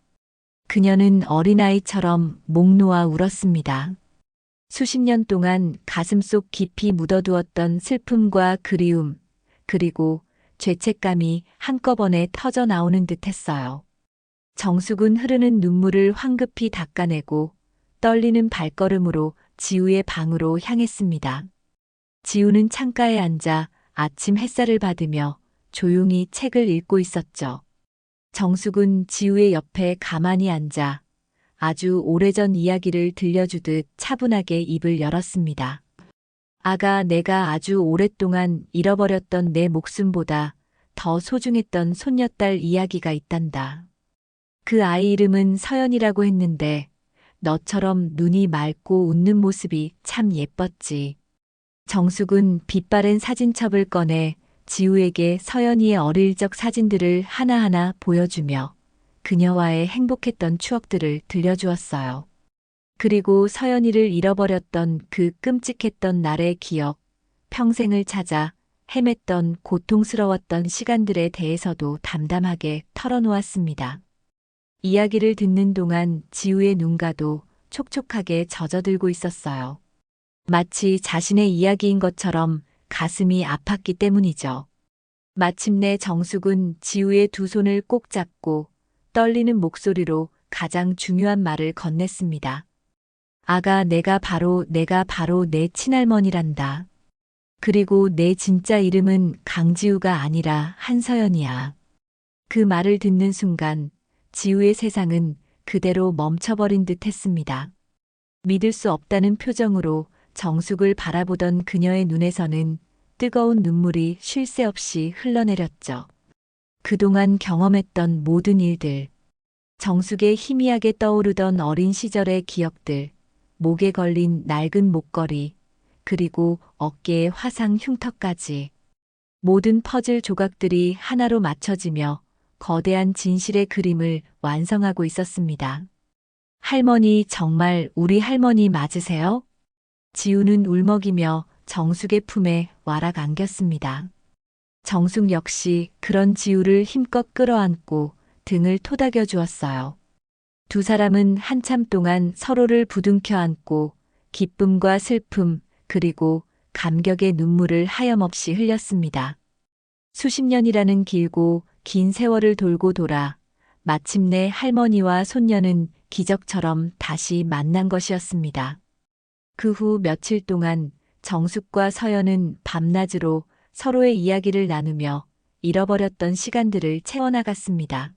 그녀는 어린아이처럼 목 놓아 울었습니다. 수십 년 동안 가슴속 깊이 묻어두었던 슬픔과 그리움, 그리고 죄책감이 한꺼번에 터져 나오는 듯 했어요. 정숙은 흐르는 눈물을 황급히 닦아내고 떨리는 발걸음으로 지우의 방으로 향했습니다. 지우는 창가에 앉아 아침 햇살을 받으며 조용히 책을 읽고 있었죠. 정숙은 지우의 옆에 가만히 앉아 아주 오래전 이야기를 들려주듯 차분하게 입을 열었습니다. 아가, 내가 아주 오랫동안 잃어버렸던 내 목숨보다 더 소중했던 손녀딸 이야기가 있단다. 그 아이 이름은 서연이라고 했는데 너처럼 눈이 맑고 웃는 모습이 참 예뻤지. 정숙은 빛바랜 사진첩을 꺼내 지우에게 서연이의 어릴 적 사진들을 하나하나 보여주며 그녀와의 행복했던 추억들을 들려주었어요. 그리고 서연이를 잃어버렸던 그 끔찍했던 날의 기억, 평생을 찾아 헤맸던 고통스러웠던 시간들에 대해서도 담담하게 털어놓았습니다. 이야기를 듣는 동안 지우의 눈가도 촉촉하게 젖어들고 있었어요. 마치 자신의 이야기인 것처럼 가슴이 아팠기 때문이죠. 마침내 정숙은 지우의 두 손을 꼭 잡고 떨리는 목소리로 가장 중요한 말을 건넸습니다. 아가, 내가 바로 내 친할머니란다. 그리고 내 진짜 이름은 강지우가 아니라 한서연이야. 그 말을 듣는 순간 지우의 세상은 그대로 멈춰버린 듯 했습니다. 믿을 수 없다는 표정으로 정숙을 바라보던 그녀의 눈에서는 뜨거운 눈물이 쉴 새 없이 흘러내렸죠. 그동안 경험했던 모든 일들, 정숙의 희미하게 떠오르던 어린 시절의 기억들, 목에 걸린 낡은 목걸이, 그리고 어깨의 화상 흉터까지. 모든 퍼즐 조각들이 하나로 맞춰지며 거대한 진실의 그림을 완성하고 있었습니다. 할머니, 정말 우리 할머니 맞으세요? 지우는 울먹이며 정숙의 품에 와락 안겼습니다. 정숙 역시 그런 지우를 힘껏 끌어안고 등을 토닥여 주었어요. 두 사람은 한참 동안 서로를 부둥켜 안고 기쁨과 슬픔, 그리고 감격의 눈물을 하염없이 흘렸습니다. 수십 년이라는 길고 긴 세월을 돌고 돌아 마침내 할머니와 손녀는 기적처럼 다시 만난 것이었습니다. 그 후 며칠 동안 정숙과 서연은 밤낮으로 서로의 이야기를 나누며 잃어버렸던 시간들을 채워나갔습니다.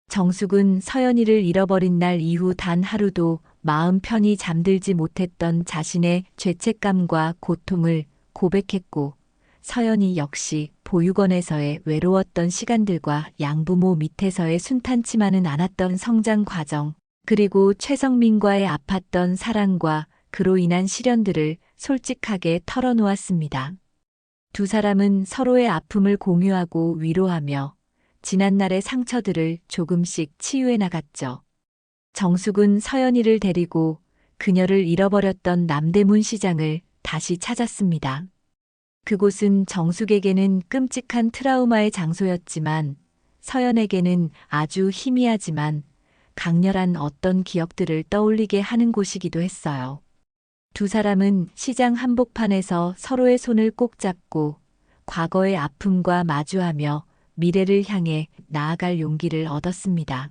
정숙은 서연이를 잃어버린 날 이후 단 하루도 마음 편히 잠들지 못했던 자신의 죄책감과 고통을 고백했고, 서연이 역시 보육원에서의 외로웠던 시간들과 양부모 밑에서의 순탄치만은 않았던 성장 과정, 그리고 최성민과의 아팠던 사랑과 그로 인한 시련들을 솔직하게 털어놓았습니다. 두 사람은 서로의 아픔을 공유하고 위로하며 지난날의 상처들을 조금씩 치유해 나갔죠. 정숙은 서연이를 데리고 그녀를 잃어버렸던 남대문 시장을 다시 찾았습니다. 그곳은 정숙에게는 끔찍한 트라우마의 장소였지만 서연에게는 아주 희미하지만 강렬한 어떤 기억들을 떠올리게 하는 곳이기도 했어요. 두 사람은 시장 한복판에서 서로의 손을 꼭 잡고 과거의 아픔과 마주하며 미래를 향해 나아갈 용기를 얻었습니다.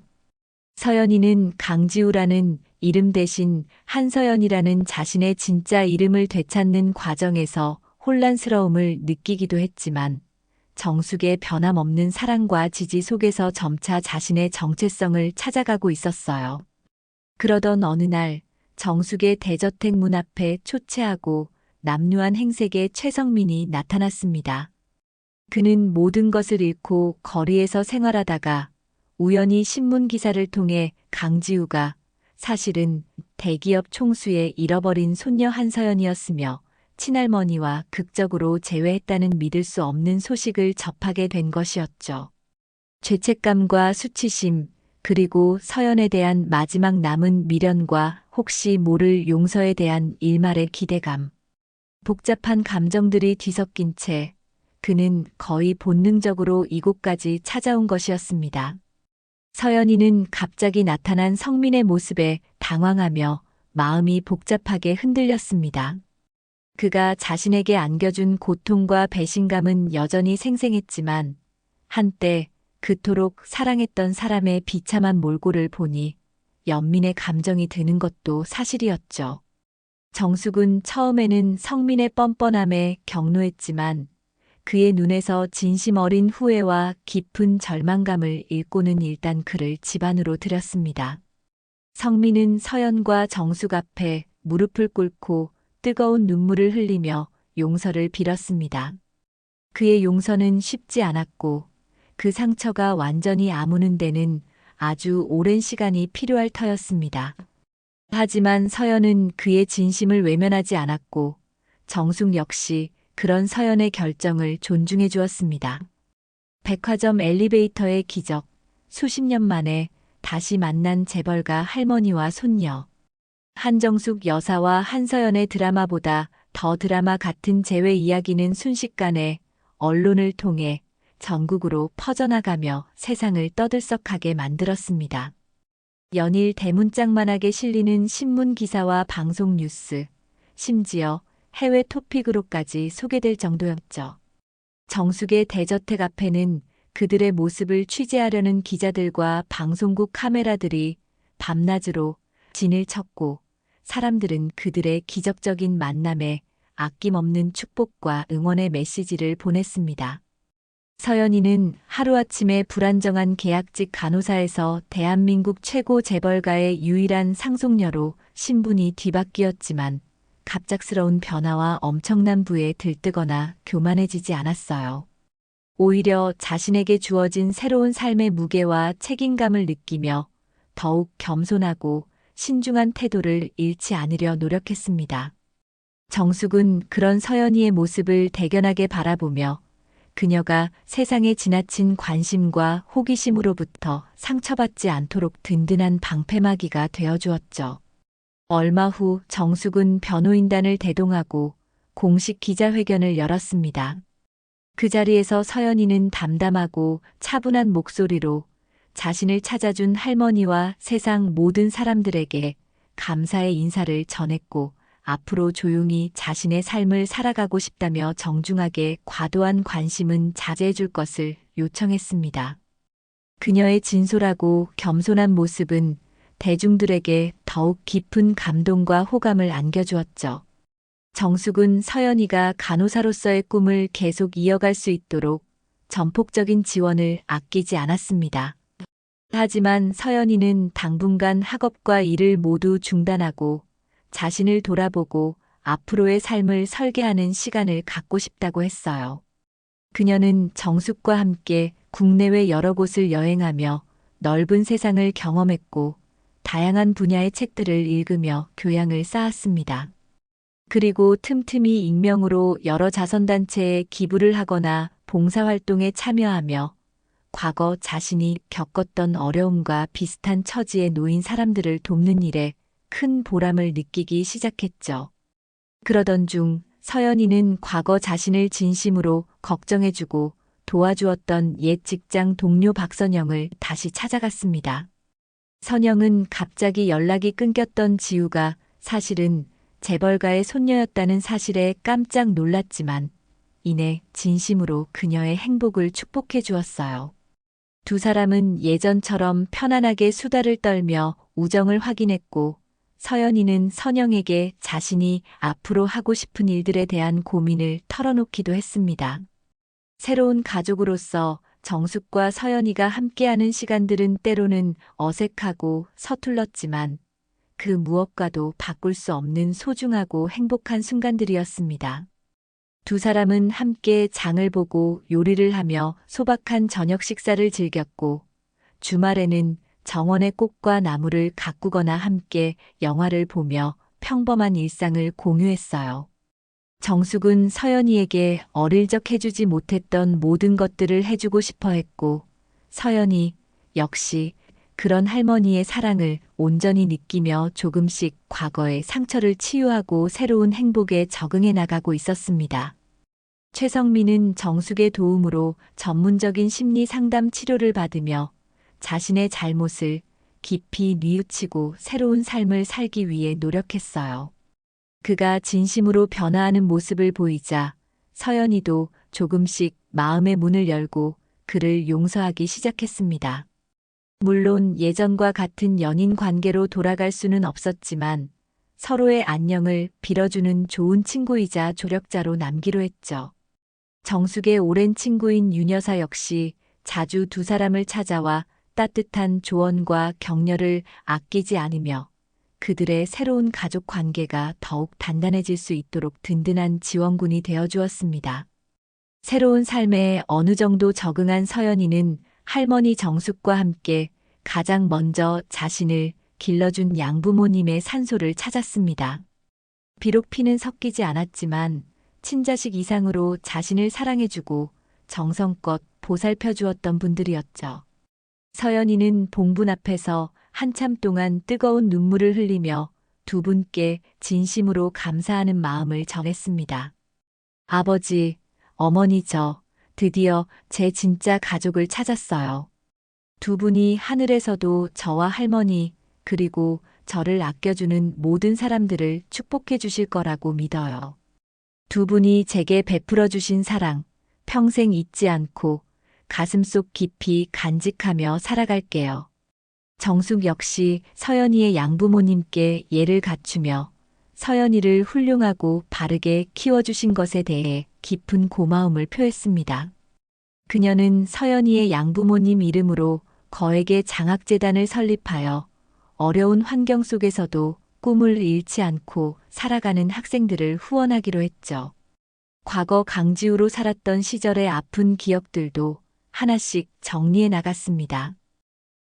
서연이는 강지우라는 이름 대신 한서연이라는 자신의 진짜 이름을 되찾는 과정에서 혼란스러움을 느끼기도 했지만 정숙의 변함없는 사랑과 지지 속에서 점차 자신의 정체성을 찾아가고 있었어요. 그러던 어느 날 정숙의 대저택 문 앞에 초췌하고 남루한 행색의 최성민이 나타났습니다. 그는 모든 것을 잃고 거리에서 생활하다가 우연히 신문 기사를 통해 강지우가 사실은 대기업 총수의 잃어버린 손녀 한서연이었으며 친할머니와 극적으로 재회했다는 믿을 수 없는 소식을 접하게 된 것이었죠. 죄책감과 수치심, 그리고 서연에 대한 마지막 남은 미련과 혹시 모를 용서에 대한 일말의 기대감. 복잡한 감정들이 뒤섞인 채 그는 거의 본능적으로 이곳까지 찾아온 것이었습니다. 서연이는 갑자기 나타난 성민의 모습에 당황하며 마음이 복잡하게 흔들렸습니다. 그가 자신에게 안겨준 고통과 배신감은 여전히 생생했지만 한때 그토록 사랑했던 사람의 비참한 몰골을 보니 연민의 감정이 드는 것도 사실이었죠. 정숙은 처음에는 성민의 뻔뻔함에 격노했지만 그의 눈에서 진심 어린 후회와 깊은 절망감을 읽고는 일단 그를 집 안으로 들였습니다. 성민은 서연과 정숙 앞에 무릎을 꿇고 뜨거운 눈물을 흘리며 용서를 빌었습니다. 그의 용서는 쉽지 않았고 그 상처가 완전히 아무는 데는 아주 오랜 시간이 필요할 터였습니다. 하지만 서연은 그의 진심을 외면하지 않았고 정숙 역시 그런 서연의 결정을 존중해 주었습니다. 백화점 엘리베이터의 기적, 수십 년 만에 다시 만난 재벌가 할머니와 손녀. 한정숙 여사와 한서연의 드라마보다 더 드라마 같은 재회 이야기는 순식간에 언론을 통해 전국으로 퍼져나가며 세상을 떠들썩하게 만들었습니다. 연일 대문짝만하게 실리는 신문 기사와 방송 뉴스, 심지어 해외 토픽으로까지 소개될 정도였죠. 정숙의 대저택 앞에는 그들의 모습을 취재하려는 기자들과 방송국 카메라들이 밤낮으로 진을 쳤고 사람들은 그들의 기적적인 만남에 아낌없는 축복과 응원의 메시지를 보냈습니다. 서연이는 하루아침에 불안정한 계약직 간호사에서 대한민국 최고 재벌가의 유일한 상속녀로 신분이 뒤바뀌었지만 갑작스러운 변화와 엄청난 부에 들뜨거나 교만해지지 않았어요. 오히려 자신에게 주어진 새로운 삶의 무게와 책임감을 느끼며 더욱 겸손하고 신중한 태도를 잃지 않으려 노력했습니다. 정숙은 그런 서연이의 모습을 대견하게 바라보며 그녀가 세상에 지나친 관심과 호기심으로부터 상처받지 않도록 든든한 방패막이가 되어주었죠. 얼마 후 정숙은 변호인단을 대동하고 공식 기자회견을 열었습니다. 그 자리에서 서연이는 담담하고 차분한 목소리로 자신을 찾아준 할머니와 세상 모든 사람들에게 감사의 인사를 전했고 앞으로 조용히 자신의 삶을 살아가고 싶다며 정중하게 과도한 관심은 자제해 줄 것을 요청했습니다. 그녀의 진솔하고 겸손한 모습은 대중들에게 더욱 깊은 감동과 호감을 안겨주었죠. 정숙은 서연이가 간호사로서의 꿈을 계속 이어갈 수 있도록 전폭적인 지원을 아끼지 않았습니다. 하지만 서연이는 당분간 학업과 일을 모두 중단하고 자신을 돌아보고 앞으로의 삶을 설계하는 시간을 갖고 싶다고 했어요. 그녀는 정숙과 함께 국내외 여러 곳을 여행하며 넓은 세상을 경험했고 다양한 분야의 책들을 읽으며 교양을 쌓았습니다. 그리고 틈틈이 익명으로 여러 자선단체에 기부를 하거나 봉사활동에 참여하며 과거 자신이 겪었던 어려움과 비슷한 처지에 놓인 사람들을 돕는 일에 큰 보람을 느끼기 시작했죠. 그러던 중 서연이는 과거 자신을 진심으로 걱정해주고 도와주었던 옛 직장 동료 박선영을 다시 찾아갔습니다. 선영은 갑자기 연락이 끊겼던 지우가 사실은 재벌가의 손녀였다는 사실에 깜짝 놀랐지만 이내 진심으로 그녀의 행복을 축복해 주었어요. 두 사람은 예전처럼 편안하게 수다를 떨며 우정을 확인했고 서연이는 선영에게 자신이 앞으로 하고 싶은 일들에 대한 고민을 털어놓기도 했습니다. 새로운 가족으로서 정숙과 서연이가 함께하는 시간들은 때로는 어색하고 서툴렀지만 그 무엇과도 바꿀 수 없는 소중하고 행복한 순간들이었습니다. 두 사람은 함께 장을 보고 요리를 하며 소박한 저녁 식사를 즐겼고 주말에는 정원의 꽃과 나무를 가꾸거나 함께 영화를 보며 평범한 일상을 공유했어요. 정숙은 서연이에게 어릴 적 해주지 못했던 모든 것들을 해주고 싶어 했고 서연이 역시 그런 할머니의 사랑을 온전히 느끼며 조금씩 과거의 상처를 치유하고 새로운 행복에 적응해 나가고 있었습니다. 최성민은 정숙의 도움으로 전문적인 심리 상담 치료를 받으며 자신의 잘못을 깊이 뉘우치고 새로운 삶을 살기 위해 노력했어요. 그가 진심으로 변화하는 모습을 보이자 서연이도 조금씩 마음의 문을 열고 그를 용서하기 시작했습니다. 물론 예전과 같은 연인 관계로 돌아갈 수는 없었지만 서로의 안녕을 빌어주는 좋은 친구이자 조력자로 남기로 했죠. 정숙의 오랜 친구인 윤여사 역시 자주 두 사람을 찾아와 따뜻한 조언과 격려를 아끼지 않으며 그들의 새로운 가족 관계가 더욱 단단해질 수 있도록 든든한 지원군이 되어주었습니다. 새로운 삶에 어느 정도 적응한 서연이는 할머니 정숙과 함께 가장 먼저 자신을 길러준 양부모님의 산소를 찾았습니다. 비록 피는 섞이지 않았지만 친자식 이상으로 자신을 사랑해주고 정성껏 보살펴 주었던 분들이었죠. 서연이는 봉분 앞에서 한참 동안 뜨거운 눈물을 흘리며 두 분께 진심으로 감사하는 마음을 전했습니다. 아버지, 어머니 드디어 제 진짜 가족을 찾았어요. 두 분이 하늘에서도 저와 할머니 그리고 저를 아껴주는 모든 사람들을 축복해 주실 거라고 믿어요. 두 분이 제게 베풀어 주신 사랑 평생 잊지 않고 가슴속 깊이 간직하며 살아갈게요. 정숙 역시 서연이의 양부모님께 예를 갖추며 서연이를 훌륭하고 바르게 키워주신 것에 대해 깊은 고마움을 표했습니다. 그녀는 서연이의 양부모님 이름으로 거액의 장학재단을 설립하여 어려운 환경 속에서도 꿈을 잃지 않고 살아가는 학생들을 후원하기로 했죠. 과거 강지우로 살았던 시절의 아픈 기억들도 하나씩 정리해 나갔습니다.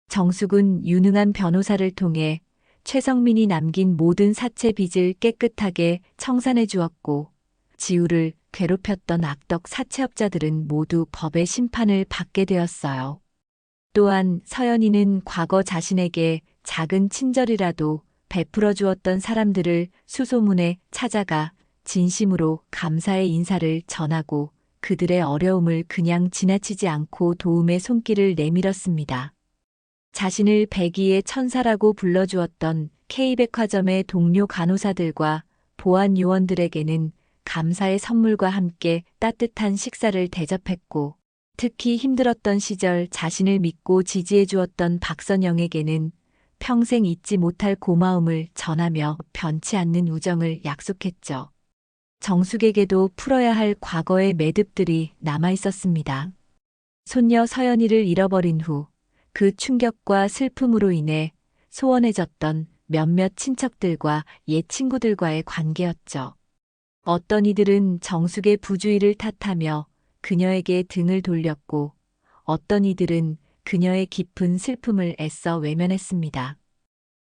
정숙은 유능한 변호사를 통해 최성민이 남긴 모든 사체 빚을 깨끗하게 청산해 주었고, 지우를 괴롭혔던 악덕 사채업자들은 모두 법의 심판을 받게 되었어요. 또한 서연이는 과거 자신에게 작은 친절이라도 베풀어 주었던 사람들을 수소문에 찾아가 진심으로 감사의 인사를 전하고 그들의 어려움을 그냥 지나치지 않고 도움의 손길을 내밀었습니다. 자신을 백의의 천사라고 불러주었던 K백화점의 동료 간호사들과 보안 요원들에게는 감사의 선물과 함께 따뜻한 식사를 대접했고, 특히 힘들었던 시절 자신을 믿고 지지해 주었던 박선영에게는 평생 잊지 못할 고마움을 전하며 변치 않는 우정을 약속했죠. 정숙에게도 풀어야 할 과거의 매듭들이 남아 있었습니다. 손녀 서연이를 잃어버린 후 그 충격과 슬픔으로 인해 소원해졌던 몇몇 친척들과 옛 친구들과의 관계였죠. 어떤 이들은 정숙의 부주의를 탓하며 그녀에게 등을 돌렸고, 어떤 이들은 그녀의 깊은 슬픔을 애써 외면했습니다.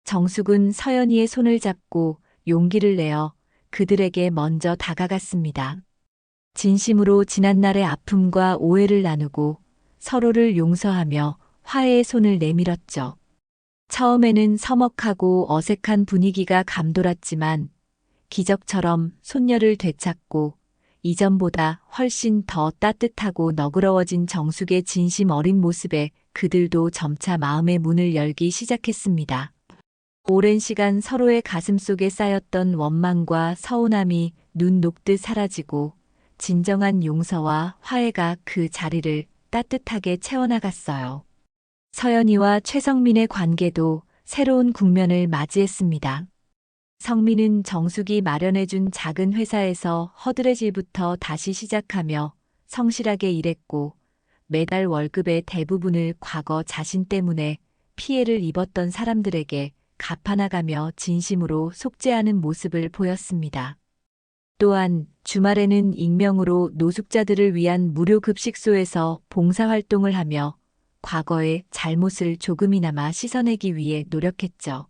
정숙은 서연이의 손을 잡고 용기를 내어 그들에게 먼저 다가갔습니다. 진심으로 지난날의 아픔과 오해를 나누고 서로를 용서하며 화해의 손을 내밀었죠. 처음에는 서먹하고 어색한 분위기가 감돌았지만 기적처럼 손녀를 되찾고 이전보다 훨씬 더 따뜻하고 너그러워진 정숙의 진심 어린 모습에 그들도 점차 마음의 문을 열기 시작했습니다. 오랜 시간 서로의 가슴 속에 쌓였던 원망과 서운함이 눈 녹듯 사라지고 진정한 용서와 화해가 그 자리를 따뜻하게 채워나갔어요. 서연이와 최성민의 관계도 새로운 국면을 맞이했습니다. 성민은 정숙이 마련해준 작은 회사에서 허드렛일부터 다시 시작하며 성실하게 일했고, 매달 월급의 대부분을 과거 자신 때문에 피해를 입었던 사람들에게 갚아나가며 진심으로 속죄하는 모습을 보였습니다. 또한 주말에는 익명으로 노숙자들을 위한 무료 급식소에서 봉사활동을 하며 과거의 잘못을 조금이나마 씻어내기 위해 노력했죠.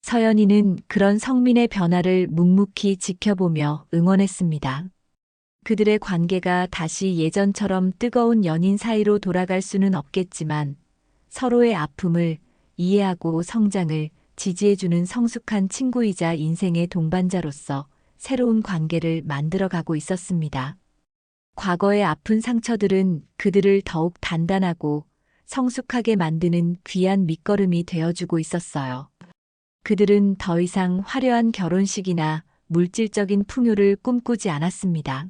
서연이는 그런 성민의 변화를 묵묵히 지켜보며 응원했습니다. 그들의 관계가 다시 예전처럼 뜨거운 연인 사이로 돌아갈 수는 없겠지만 서로의 아픔을 이해하고 성장을 지지해주는 성숙한 친구이자 인생의 동반자로서 새로운 관계를 만들어가고 있었습니다. 과거의 아픈 상처들은 그들을 더욱 단단하고 성숙하게 만드는 귀한 밑거름이 되어주고 있었어요. 그들은 더 이상 화려한 결혼식이나 물질적인 풍요를 꿈꾸지 않았습니다.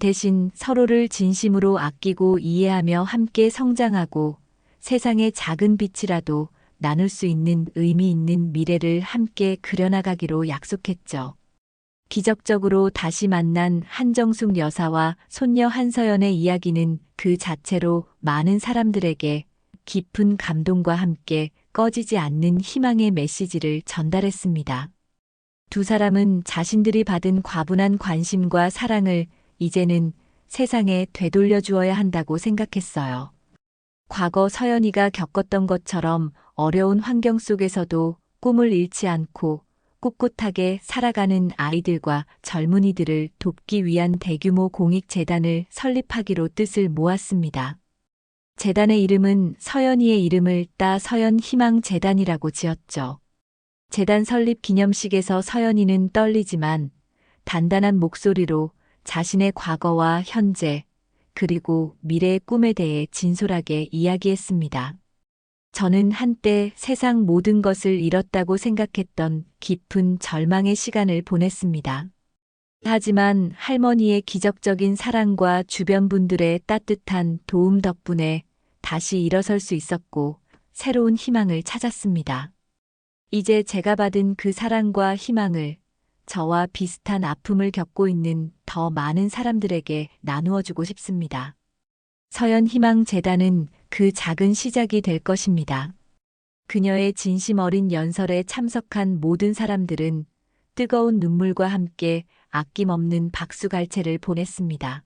대신 서로를 진심으로 아끼고 이해하며 함께 성장하고 세상의 작은 빛이라도 나눌 수 있는 의미 있는 미래를 함께 그려나가기로 약속했죠. 기적적으로 다시 만난 한정숙 여사와 손녀 한서연의 이야기는 그 자체로 많은 사람들에게 깊은 감동과 함께 꺼지지 않는 희망의 메시지를 전달했습니다. 두 사람은 자신들이 받은 과분한 관심과 사랑을 이제는 세상에 되돌려 주어야 한다고 생각했어요. 과거 서연이가 겪었던 것처럼 어려운 환경 속에서도 꿈을 잃지 않고 꿋꿋하게 살아가는 아이들과 젊은이들을 돕기 위한 대규모 공익재단을 설립하기로 뜻을 모았습니다. 재단의 이름은 서연이의 이름을 따 서연희망재단이라고 지었죠. 재단 설립 기념식에서 서연이는 떨리지만 단단한 목소리로 자신의 과거와 현재, 그리고 미래의 꿈에 대해 진솔하게 이야기했습니다. 저는 한때 세상 모든 것을 잃었다고 생각했던 깊은 절망의 시간을 보냈습니다. 하지만 할머니의 기적적인 사랑과 주변 분들의 따뜻한 도움 덕분에 다시 일어설 수 있었고 새로운 희망을 찾았습니다. 이제 제가 받은 그 사랑과 희망을 저와 비슷한 아픔을 겪고 있는 더 많은 사람들에게 나누어주고 싶습니다. 서연희망재단은 그 작은 시작이 될 것입니다. 그녀의 진심 어린 연설에 참석한 모든 사람들은 뜨거운 눈물과 함께 아낌없는 박수갈채를 보냈습니다.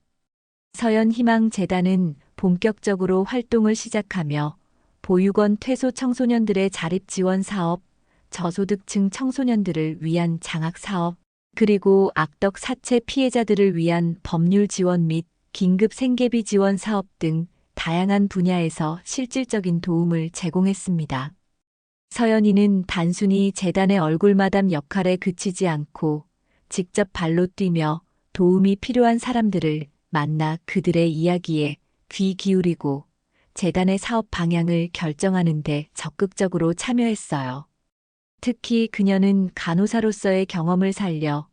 서연희망재단은 본격적으로 활동을 시작하며 보육원 퇴소 청소년들의 자립 지원 사업, 저소득층 청소년들을 위한 장학 사업, 그리고 악덕 사채 피해자들을 위한 법률 지원 및 긴급 생계비 지원 사업 등 다양한 분야에서 실질적인 도움을 제공했습니다. 서연이는 단순히 재단의 얼굴마담 역할에 그치지 않고 직접 발로 뛰며 도움이 필요한 사람들을 만나 그들의 이야기에 귀 기울이고 재단의 사업 방향을 결정하는 데 적극적으로 참여했어요. 특히 그녀는 간호사로서의 경험을 살려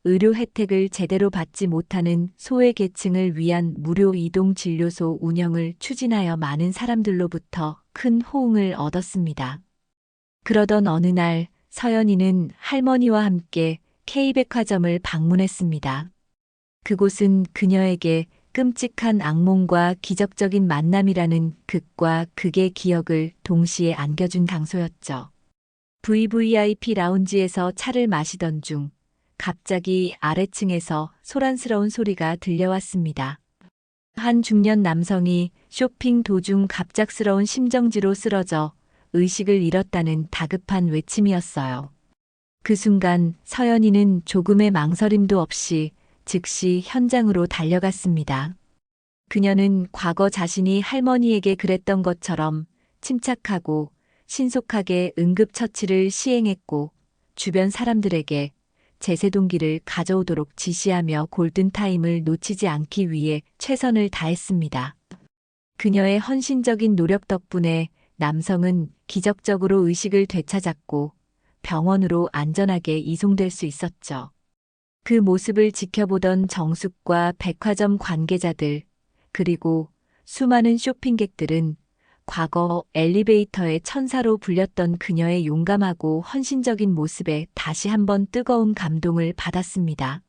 의료 혜택을 제대로 받지 못하는 소외계층을 위한 무료 이동 진료소 운영을 추진하여 많은 사람들로부터 큰 호응을 얻었습니다. 그러던 어느 날 서연이는 할머니와 함께 K백화점을 방문했습니다. 그곳은 그녀에게 끔찍한 악몽과 기적적인 만남이라는 극과 극의 기억을 동시에 안겨준 장소였죠. VVIP 라운지에서 차를 마시던 중 갑자기 아래층에서 소란스러운 소리가 들려왔습니다. 한 중년 남성이 쇼핑 도중 갑작스러운 심정지로 쓰러져 의식을 잃었다는 다급한 외침이었어요. 그 순간 서연이는 조금의 망설임도 없이 즉시 현장으로 달려갔습니다. 그녀는 과거 자신이 할머니에게 그랬던 것처럼 침착하고 신속하게 응급처치를 시행했고 주변 사람들에게 제세동기를 가져오도록 지시하며 골든타임을 놓치지 않기 위해 최선을 다했습니다. 그녀의 헌신적인 노력 덕분에 남성은 기적적으로 의식을 되찾았고 병원으로 안전하게 이송될 수 있었죠. 그 모습을 지켜보던 정숙과 백화점 관계자들, 그리고 수많은 쇼핑객들은 과거 엘리베이터의 천사로 불렸던 그녀의 용감하고 헌신적인 모습에 다시 한번 뜨거운 감동을 받았습니다.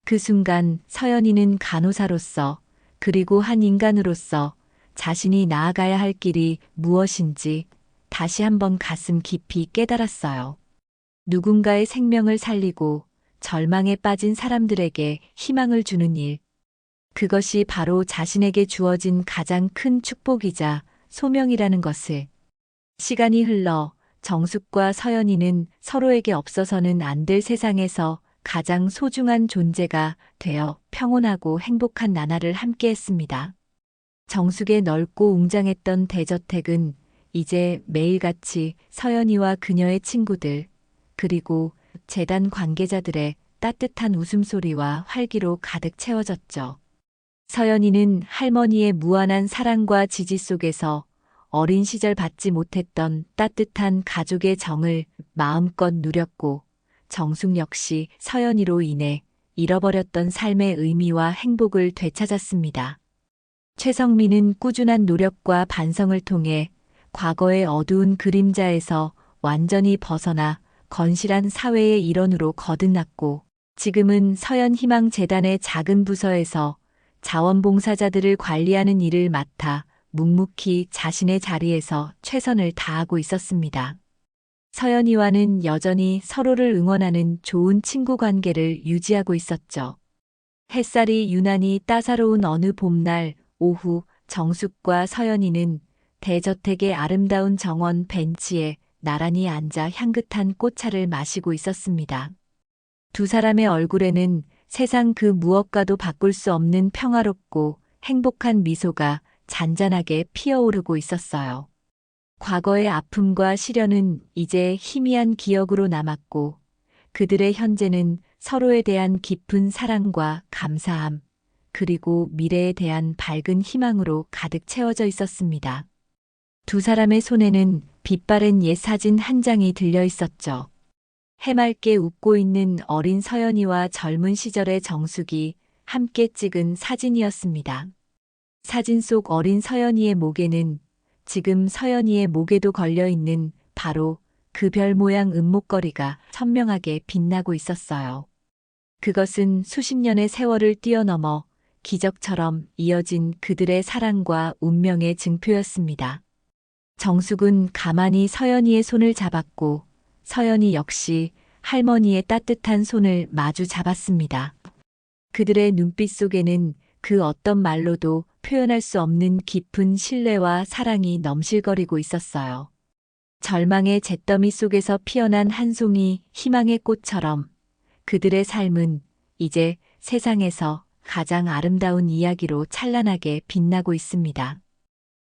그 순간 서연이는 간호사로서 그리고 한 인간으로서 자신이 나아가야 할 길이 무엇인지 다시 한번 가슴 깊이 깨달았어요. 누군가의 생명을 살리고 절망에 빠진 사람들에게 희망을 주는 일. 그것이 바로 자신에게 주어진 가장 큰 축복이자 소명이라는 것을. 시간이 흘러 정숙과 서연이는 서로에게 없어서는 안 될 세상에서 가장 소중한 존재가 되어 평온하고 행복한 나날을 함께했습니다. 정숙의 넓고 웅장했던 대저택은 이제 매일같이 서연이와 그녀의 친구들, 그리고 재단 관계자들의 따뜻한 웃음소리와 활기로 가득 채워졌죠. 서연이는 할머니의 무한한 사랑과 지지 속에서 어린 시절 받지 못했던 따뜻한 가족의 정을 마음껏 누렸고, 정숙 역시 서연이로 인해 잃어버렸던 삶의 의미와 행복을 되찾았습니다. 최성민은 꾸준한 노력과 반성을 통해 과거의 어두운 그림자에서 완전히 벗어나 건실한 사회의 일원으로 거듭났고, 지금은 서연희망재단의 작은 부서에서 자원봉사자들을 관리하는 일을 맡아 묵묵히 자신의 자리에서 최선을 다하고 있었습니다. 서연이와는 여전히 서로를 응원하는 좋은 친구 관계를 유지하고 있었죠. 햇살이 유난히 따사로운 어느 봄날 오후, 정숙과 서연이는 대저택의 아름다운 정원 벤치에 나란히 앉아 향긋한 꽃차를 마시고 있었습니다. 두 사람의 얼굴에는 세상 그 무엇과도 바꿀 수 없는 평화롭고 행복한 미소가 잔잔하게 피어오르고 있었어요. 과거의 아픔과 시련은 이제 희미한 기억으로 남았고, 그들의 현재는 서로에 대한 깊은 사랑과 감사함, 그리고 미래에 대한 밝은 희망으로 가득 채워져 있었습니다. 두 사람의 손에는 빛바랜 옛 사진 한 장이 들려 있었죠. 해맑게 웃고 있는 어린 서연이와 젊은 시절의 정숙이 함께 찍은 사진이었습니다. 사진 속 어린 서연이의 목에는 지금 서연이의 목에도 걸려 있는 바로 그 별 모양 은목걸이가 선명하게 빛나고 있었어요. 그것은 수십 년의 세월을 뛰어넘어 기적처럼 이어진 그들의 사랑과 운명의 증표였습니다. 정숙은 가만히 서연이의 손을 잡았고 서연이 역시 할머니의 따뜻한 손을 마주 잡았습니다. 그들의 눈빛 속에는 그 어떤 말로도 표현할 수 없는 깊은 신뢰와 사랑이 넘실거리고 있었어요. 절망의 잿더미 속에서 피어난 한 송이 희망의 꽃처럼 그들의 삶은 이제 세상에서 가장 아름다운 이야기로 찬란하게 빛나고 있습니다.